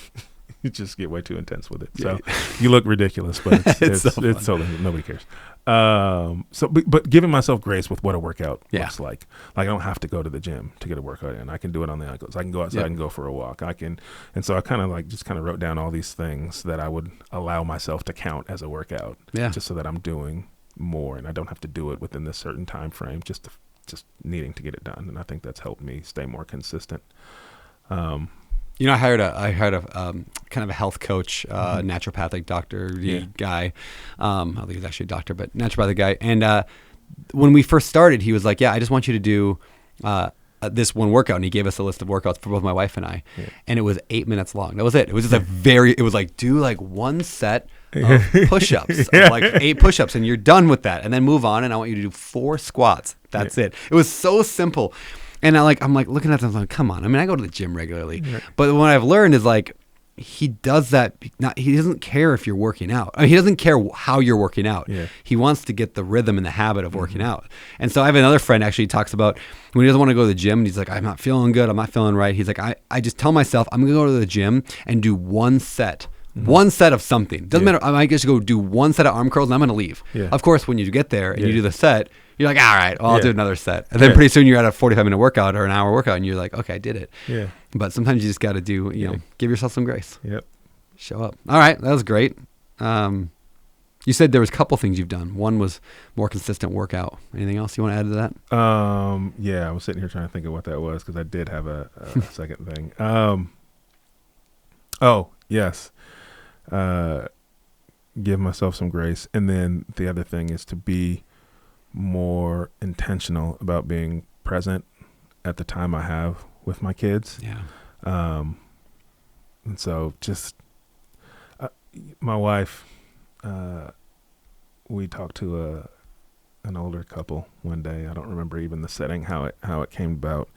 You just get way too intense with it. So you look ridiculous, but it's so nobody cares. But giving myself grace with what a workout looks like. Like I don't have to go to the gym to get a workout in. I can do it on the Oculus. I can go outside and go for a walk. And so I kind of wrote down all these things that I would allow myself to count as a workout. Yeah. Just so that I'm doing more and I don't have to do it within this certain time frame. Just needing to get it done. And I think that's helped me stay more consistent.
I hired a kind of a health coach, naturopathic doctor guy. I think he's actually a doctor, but naturopathic guy. And when we first started, he was like, I just want you to do this one workout. And he gave us a list of workouts for both my wife and I. Yeah. And it was 8 minutes long. That was it. It was just it was like, do like one set of push-ups, of like 8 push-ups, and you're done with that. And then move on. And I want you to do 4 squats. That's it. It was so simple. And I'm like looking at them, I'm like, come on. I mean, I go to the gym regularly, but what I've learned is like, he does that. He doesn't care if you're working out. I mean, he doesn't care how you're working out. Yeah. He wants to get the rhythm and the habit of working out. And so I have another friend actually talks about when he doesn't want to go to the gym, and he's like, I'm not feeling good. I'm not feeling right. He's like, I just tell myself I'm going to go to the gym and do one set. One set of something. Doesn't matter. I might just go do one set of arm curls and I'm going to leave. Yeah. Of course, when you get there and you do the set, you're like, all right, well, I'll do another set. And then pretty soon you're at a 45-minute workout or an hour workout and you're like, okay, I did it. Yeah. But sometimes you just got to do, give yourself some grace. Yep. Show up. All right. That was great. You said there was a couple things you've done. One was more consistent workout. Anything else you want to add to that?
I was sitting here trying to think of what that was because I did have a second thing. Yes. Give myself some grace. And then the other thing is to be more intentional about being present at the time I have with my kids. Yeah. And so just my wife, we talked to an older couple one day. I don't remember even the setting, how it came about.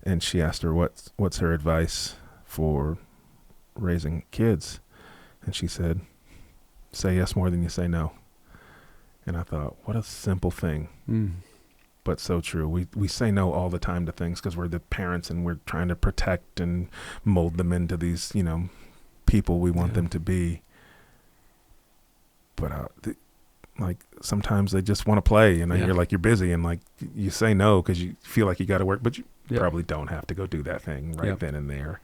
And she asked her what's her advice for raising kids. And she said, say yes more than you say no. And I thought, what a simple thing, but so true. We say no all the time to things because we're the parents and we're trying to protect and mold them into these, people we want them to be. But like sometimes they just want to play, and you're like, you're busy, and like you say no because you feel like you got to work, but you probably don't have to go do that thing right then and there.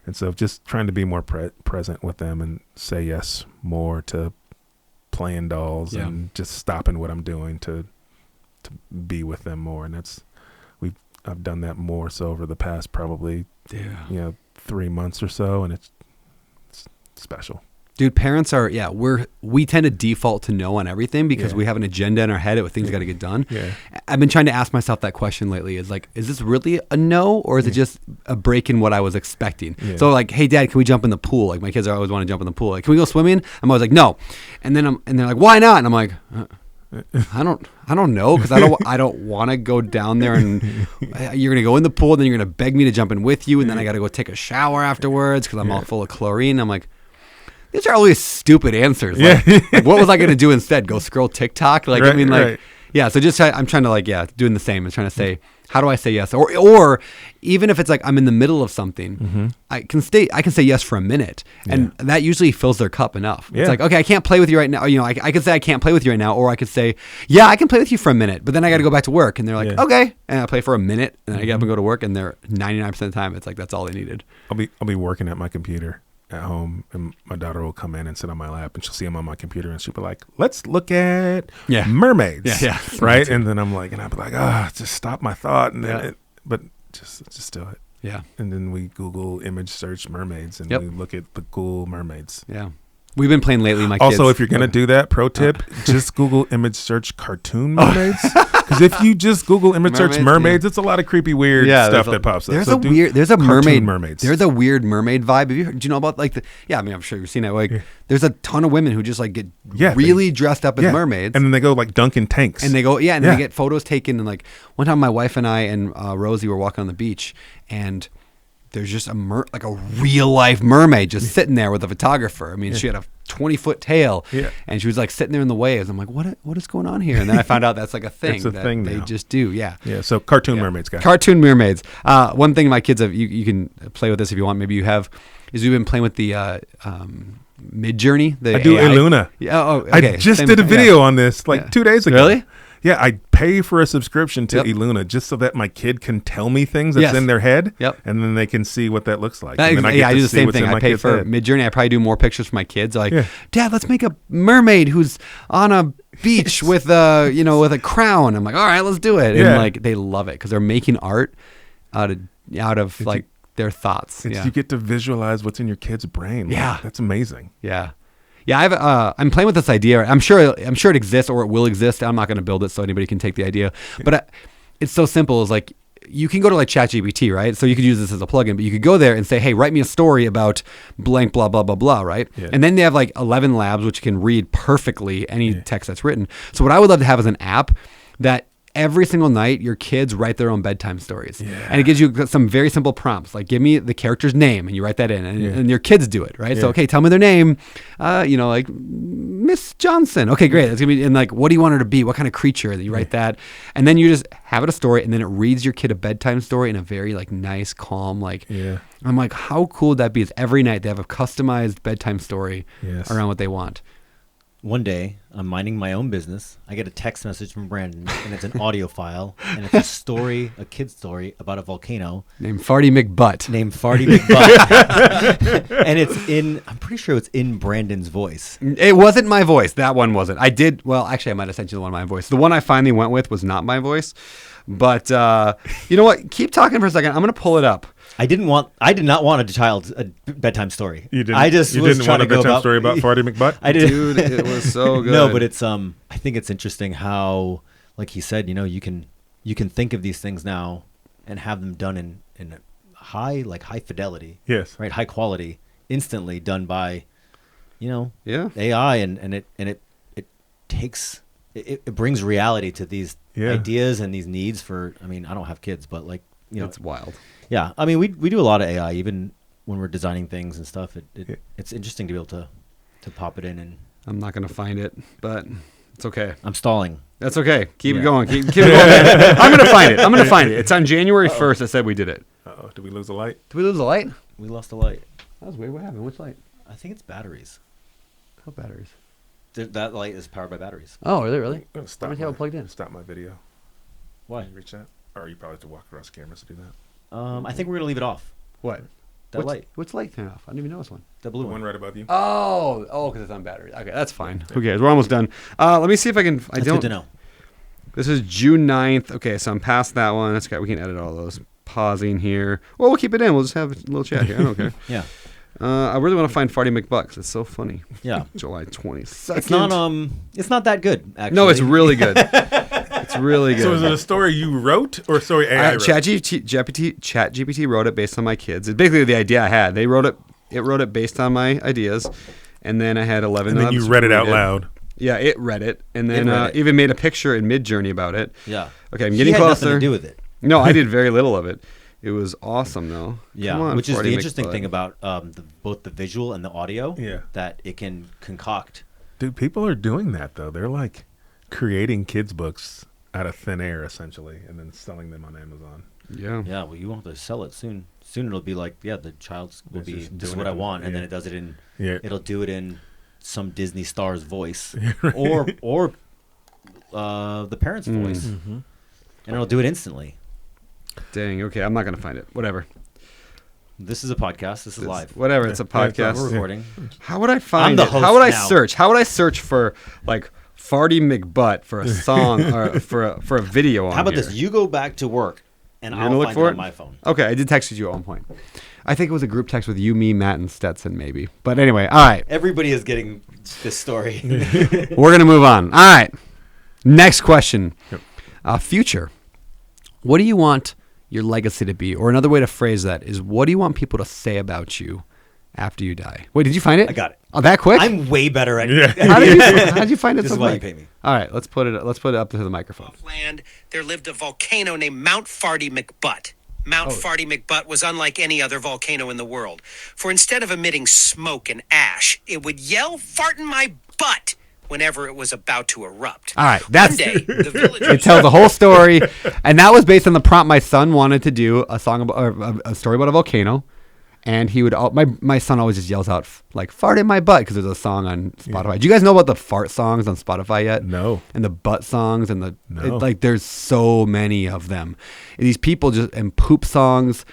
And so just trying to be more present with them and say yes more to playing dolls and just stopping what I'm doing to be with them more. And I've done that more so over the past probably 3 months or so, and it's special.
Dude, parents are, we tend to default to no on everything because we have an agenda in our head of things got to get done. Yeah. I've been trying to ask myself that question lately is like, is this really a no or is it just a break in what I was expecting? Yeah. So like, hey dad, can we jump in the pool? Like my kids always want to jump in the pool. Like, can we go swimming? I'm always like, no. And they're like, why not? And I'm like, I don't know because I don't want to go down there and you're gonna go in the pool and then you're gonna beg me to jump in with you and then I got to go take a shower afterwards because I'm all full of chlorine. I'm like, these are always stupid answers. Like, like what was I going to do instead? Go scroll TikTok? Like, right, I mean, like, Yeah, so just I'm trying to like doing the same. I'm trying to say, how do I say yes? Or even if it's like I'm in the middle of something, I can say yes for a minute, and that usually fills their cup enough. It's like, okay, I can't play with you right now. You know, I could say I can't play with you right now, or I could say, yeah, I can play with you for a minute, but then I got to go back to work, and they're like, okay, and I play for a minute, and I get up and go to work, and they're 99% of the time, it's like that's all they needed.
I'll be working at my computer at home, and my daughter will come in and sit on my lap, and she'll see him on my computer, and she'll be like, let's look at mermaids.
Yeah.
Right. And then I'm like, and I'll be like, just stop my thought. And then but just do it.
Yeah.
And then we Google image search mermaids, and we look at the cool mermaids.
Yeah. We've been playing lately, my
also,
kids.
if you're going to do that, pro tip, just Google image search cartoon mermaids. Because if you just Google image search mermaids, it's a lot of creepy, weird stuff that pops up.
There's a mermaids. There's a weird mermaid vibe. Do you know about like I mean, I'm sure you've seen it. Like, there's a ton of women who just like get really dressed up as mermaids.
And then they go like dunk in tanks.
And they go, and they get photos taken. And like one time my wife and I and Rosie were walking on the beach, and there's just a real life mermaid just sitting there with a photographer. I mean, she had a 20-foot tail, and she was like sitting there in the waves. I'm like, what is going on here? And then I found out that's like a thing.
It's a thing
they
now.
just do. Yeah.
So cartoon mermaids, guys.
Cartoon mermaids. One thing my kids have, you can play with this if you want. Maybe you have, is we've been playing with the Midjourney.
I do
AI.
Illuna.
Yeah. Oh, okay.
I just did a video on this 2 days ago.
Really?
Yeah, I pay for a subscription to Illuna just so that my kid can tell me things that's in their head, and then they can see what that looks like.
I do the same thing. I pay for Midjourney. I probably do more pictures for my kids. Like, Dad, let's make a mermaid who's on a beach with a crown. I'm like, all right, let's do it. And like they love it because they're making art out of like their thoughts.
You get to visualize what's in your kid's brain. Like, that's amazing.
Yeah. Yeah, I'm playing with this idea. I'm sure it exists or it will exist. I'm not going to build it so anybody can take the idea. But it's so simple. It's like you can go to like ChatGPT, right? So you could use this as a plugin, but you could go there and say, "Hey, write me a story about blank, blah blah blah blah," right? Yeah. And then they have like 11 labs which can read perfectly any text that's written. So what I would love to have is an app that every single night your kids write their own bedtime stories, and it gives you some very simple prompts like give me the character's name, and you write that in, and your kids do it, right? So okay, tell me their name, like Miss Johnson. Okay, great. That's gonna be, and like what do you want her to be? What kind of creature? That you write that, and then you just have it a story, and then it reads your kid a bedtime story in a very like nice, calm like. Yeah. I'm like, how cool would that be? It's every night they have a customized bedtime story around what they want.
One day, I'm minding my own business. I get a text message from Brandon, and it's an audio file, and it's a kid's story about a volcano
named Farty McButt.
And I'm pretty sure it's in Brandon's voice.
It wasn't my voice. That one wasn't. Actually, I might have sent you the one of my voice. The one I finally went with was not my voice. But you know what? Keep talking for a second. I'm going to pull it up.
I did not want a child's bedtime story.
You didn't.
I just
you
was
didn't
trying
want
to
a
go
bedtime
about
story about Farty McButt.
I did,
dude. It was so good.
No, but it's I think it's interesting how, like he said, you can think of these things now and have them done in high fidelity.
Yes.
Right. High quality, instantly done by, AI, and it takes it brings reality to these ideas and these needs for. I mean, I don't have kids, but like
it's wild.
Yeah, I mean, we do a lot of AI even when we're designing things and stuff. It's interesting to be able to pop it in. And
I'm not going to find it, but it's okay.
I'm stalling.
That's okay. Keep it going. Keep it going. I'm going to find it. It's on January 1st. I said we did it.
Uh-oh. Did we lose the light?
Did we lose the light?
We lost the light.
That was weird. What happened? Which light?
I think it's batteries.
What batteries?
That light is powered by batteries.
Oh, really?
I'm
How many have it plugged in?
Stop my video.
Why?
Can you reach that? Or you probably have to walk across cameras to do that.
I think we're going to leave it off.
What?
That light.
Which light turned off? I didn't even notice one.
The blue
one right above you.
Oh, because it's on battery. Okay, that's fine. Who cares? We're almost done. Let me see if I can.
That's good to know.
This is June 9th. Okay, so I'm past that one. That's good. We can edit all those. Pausing here. Well, we'll keep it in. We'll just have a little chat here. I don't care.
Yeah.
I really want to find Farty McButt because it's so funny.
Yeah.
July 22nd.
It's not that good, actually.
No, it's really good. It's really good.
So is it a story you wrote or story AI wrote?
ChatGPT wrote it based on my kids. It's basically the idea I had. It wrote it based on my ideas, and then I had 11.
And then you read it out loud.
Yeah, it read it, and then even made a picture in Midjourney about it.
Yeah.
Okay, I'm getting closer.
Nothing to do with it.
No, I did very little of it. It was awesome, though.
Yeah,
Come on,
which is
Farty
the interesting
McButt.
thing about both the visual and the audio.
Yeah.
That it can concoct.
Dude, people are doing that though. They're like creating kids books out of thin air, essentially, and then selling them on Amazon.
Yeah.
Yeah. Well, you won't have to sell it soon. Soon it'll be like, yeah, the child's will
It's
be,
just
this is
doing
what I
it.
want. And then
Yeah.
it does it in,
Yeah.
it'll do it in some Disney star's voice
Right.
or the parent's voice.
Mm-hmm.
And it'll do it instantly.
Dang. Okay. I'm not going to find it. Whatever.
This is a podcast. This is live.
Whatever. It's a podcast.
We're recording.
How would I find
the
it?
host
How would I
now.
search? How would I search for like Farty McButt for a song or for a video on
How about
here?
this? You go back to work and
You're
I'll
gonna look
find
for
it
it
on my phone.
Okay, I did text you at one point. I think it was a group text with you, me, Matt, and Stetson, maybe. But anyway, all right.
Everybody is getting this story.
We're gonna move on. All right. Next question. Future. What do you want your legacy to be? Or another way to phrase that is, what do you want people to say about you after you die? Wait, did you find it?
I got it.
Oh, that quick?
I'm way better at
Yeah.
How'd you find it
This
so
is why you
quick?
pay me.
All right, let's put it up to the microphone.
Land, there lived a volcano named Mount Farty McButt. Mount Farty McButt was unlike any other volcano in the world. For instead of emitting smoke and ash, it would yell "fart in my butt" whenever it was about to erupt.
All right, that's
One day, the
it
villagers...
tells the whole story, and that was based on the prompt. My son wanted to do a song about or a story about a volcano, and he would. My son always just yells out like "fart in my butt" because there's a song on Spotify. Do you guys know about the fart songs on Spotify yet?
No.
And the butt songs and the
No.
there's so many of them. And these people and poop songs.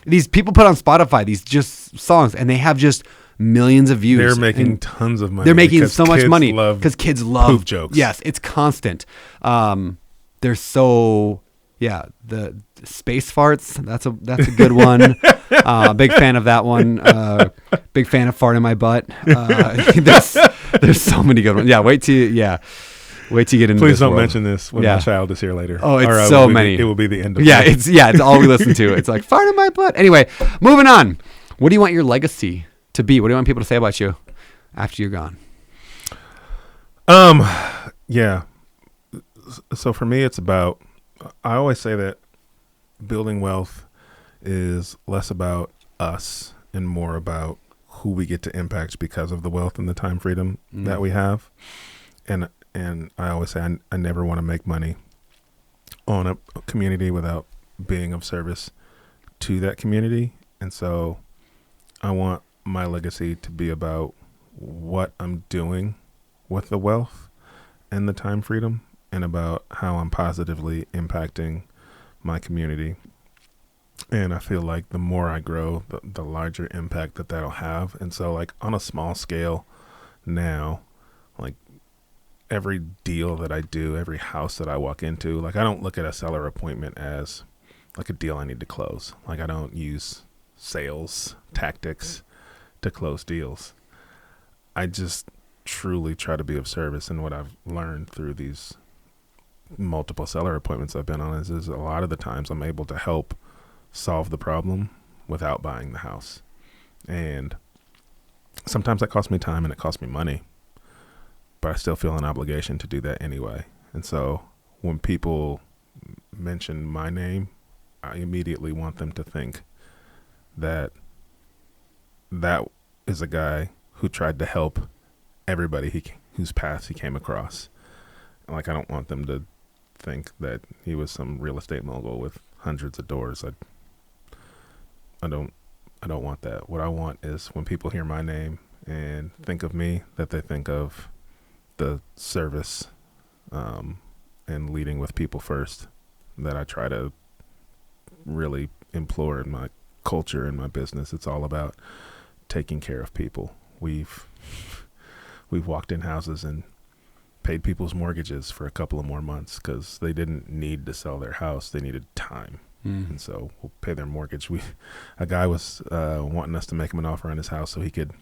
These people put on Spotify these just songs, and they have just millions of views.
They're making
And
tons of money.
they're making
because
so much
kids
money
love
because kids love
poop jokes.
Yes, it's constant. They're so the space farts. That's a good one. Big fan of that one. Big fan of fart in my butt. There's so many good ones. Yeah, wait till you get into.
Please
this
don't
world.
mention this when
Yeah.
my child is here later.
Oh, it's
Or,
so
will be
many.
it will be the end of
Yeah,
it.
it's all we listen to. It's like fart in my butt. Anyway, moving on. What do you want your legacy to be? What do you want people to say about you after you're gone?
Yeah. So for me, it's about, I always say that building wealth is less about us and more about who we get to impact because of the wealth and the time freedom that we have. And I always say I never want to make money on a community without being of service to that community. And so I want my legacy to be about what I'm doing with the wealth and the time freedom, and about how I'm positively impacting my community. And I feel like the more I grow, the larger impact that'll have. And so like on a small scale now, like every deal that I do, every house that I walk into, like I don't look at a seller appointment as like a deal I need to close. Like I don't use sales tactics to close deals. I just truly try to be of service. And what I've learned through these multiple seller appointments I've been on is a lot of the times I'm able to help solve the problem without buying the house. And sometimes that costs me time and it costs me money, but I still feel an obligation to do that anyway. And so when people mention my name, I immediately want them to think that that is a guy who tried to help everybody whose path he came across. Like, I don't want them to think that he was some real estate mogul with hundreds of doors. I don't want that. What I want is when people hear my name and think of me, that they think of the service and leading with people first that I try to really implore in my culture and my business. It's all about taking care of people. We've walked in houses and paid people's mortgages for a couple of more months because they didn't need to sell their house. They needed time. And so we'll pay their mortgage. A guy was wanting us to make him an offer on his house so he could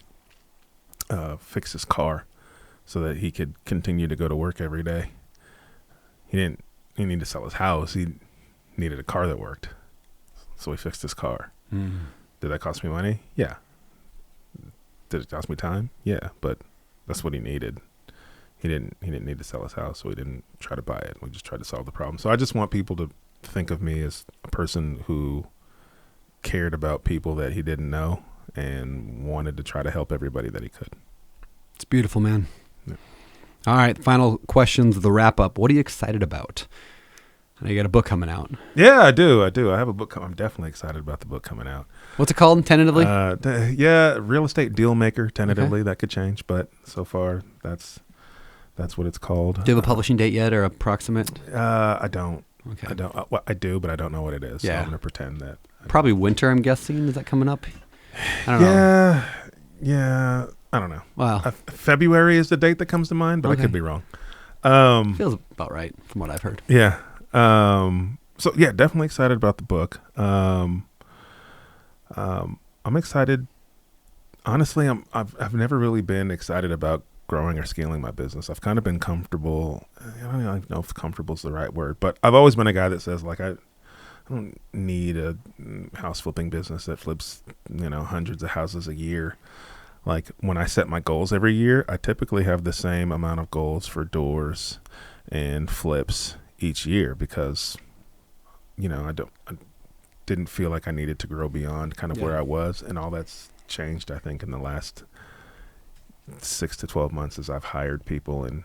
fix his car so that he could continue to go to work every day. He needed to sell his house. He needed a car that worked. So he fixed his car. Did that cost me money? Yeah. Did it cost me time? Yeah, but that's what he needed. He didn't need to sell his house, so we didn't try to buy it. We just tried to solve the problem. So I just want people to think of me as a person who cared about people that he didn't know and wanted to try to help everybody that he could.
It's beautiful, man.
Yeah.
All right, final questions of the wrap up. What are you excited about? I know you got a book coming out.
Yeah, I do. I have a book. I'm definitely excited about the book coming out.
What's it called tentatively?
Real Estate Deal Maker. Tentatively, that could change, but so far that's what it's called.
Do you have a publishing date yet, or approximate?
I don't.
Okay.
I don't. Well, I do, but I don't know what it is.
Yeah.
So I'm going to pretend that.
Probably winter, I'm guessing. Is that coming up? I don't know.
Yeah. I don't know.
Wow.
February is the date that comes to mind, but I could be wrong.
Feels about right from what I've heard.
Yeah. So yeah, definitely excited about the book. I'm excited. Honestly, I've never really been excited about growing or scaling my business. I've kind of been comfortable. I don't even know if comfortable is the right word, but I've always been a guy that says like I don't need a house flipping business that flips, hundreds of houses a year. Like when I set my goals every year, I typically have the same amount of goals for doors and flips each year because, I didn't feel like I needed to grow beyond kind of where I was, and all that's changed, I think, in the last 6 to 12 months as I've hired people and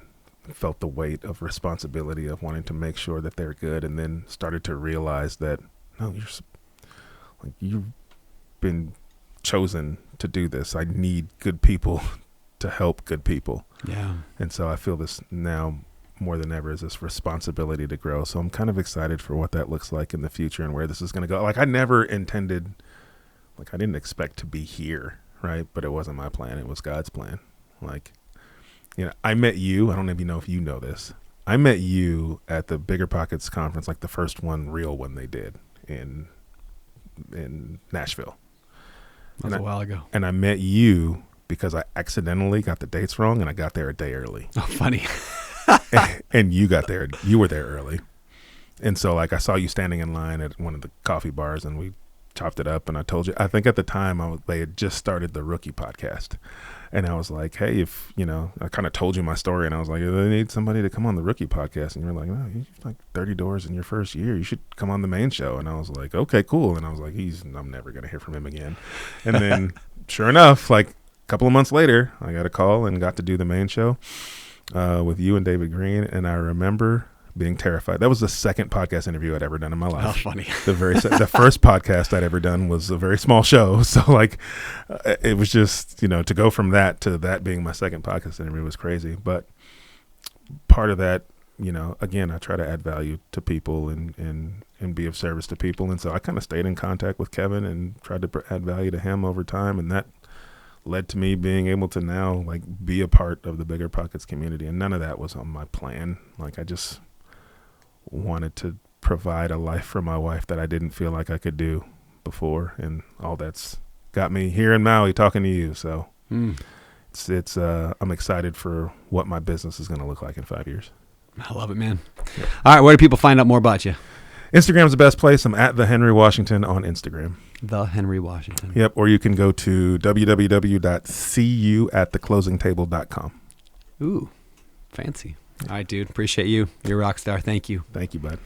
felt the weight of responsibility of wanting to make sure that they're good, and then started to realize that you've been chosen to do this. I need good people to help good people.
Yeah.
And so I feel this now more than ever is this responsibility to grow. So I'm kind of excited for what that looks like in the future and where this is going to go. Like I never intended, I didn't expect to be here, right? But it wasn't my plan. It was God's plan. I met you. I don't even know if you know this. I met you at the BiggerPockets conference, like the first real one they did in Nashville.
That was a while ago.
And I met you because I accidentally got the dates wrong and I got there a day early.
Oh, funny.
and you were there early. And so I saw you standing in line at one of the coffee bars and we chopped it up, and I told you, I think at the time they had just started the Rookie podcast. And I was like, hey, if, I kind of told you my story, and I was like, they need somebody to come on the Rookie podcast. And you're like, no, you have 30 doors in your first year. You should come on the main show. And I was like, okay, cool. And I was like, I'm never going to hear from him again. And then sure enough, a couple of months later, I got a call and got to do the main show with you and David Green. And I remember being terrified. That was the second podcast interview I'd ever done in my life.
Oh, funny.
The first podcast I'd ever done was a very small show. So it was just, to go from that to that being my second podcast interview was crazy. But part of that, again, I try to add value to people and be of service to people. And so I kind of stayed in contact with Kevin and tried to add value to him over time. And that led to me being able to now be a part of the BiggerPockets community. And none of that was on my plan. I just wanted to provide a life for my wife that I didn't feel like I could do before, and all that's got me here in Maui talking to you. So it's I'm excited for what my business is going to look like in 5 years.
I love it, man. Yeah. All right, where do people find out more about you?
Instagram's the best place. I'm at the Henry Washington on Instagram.
The Henry Washington.
Yep. Or you can go to www.cuattheclosingtable.com.
Ooh, fancy. All right, dude. Appreciate you. You're a rock star. Thank you.
Thank you, bud.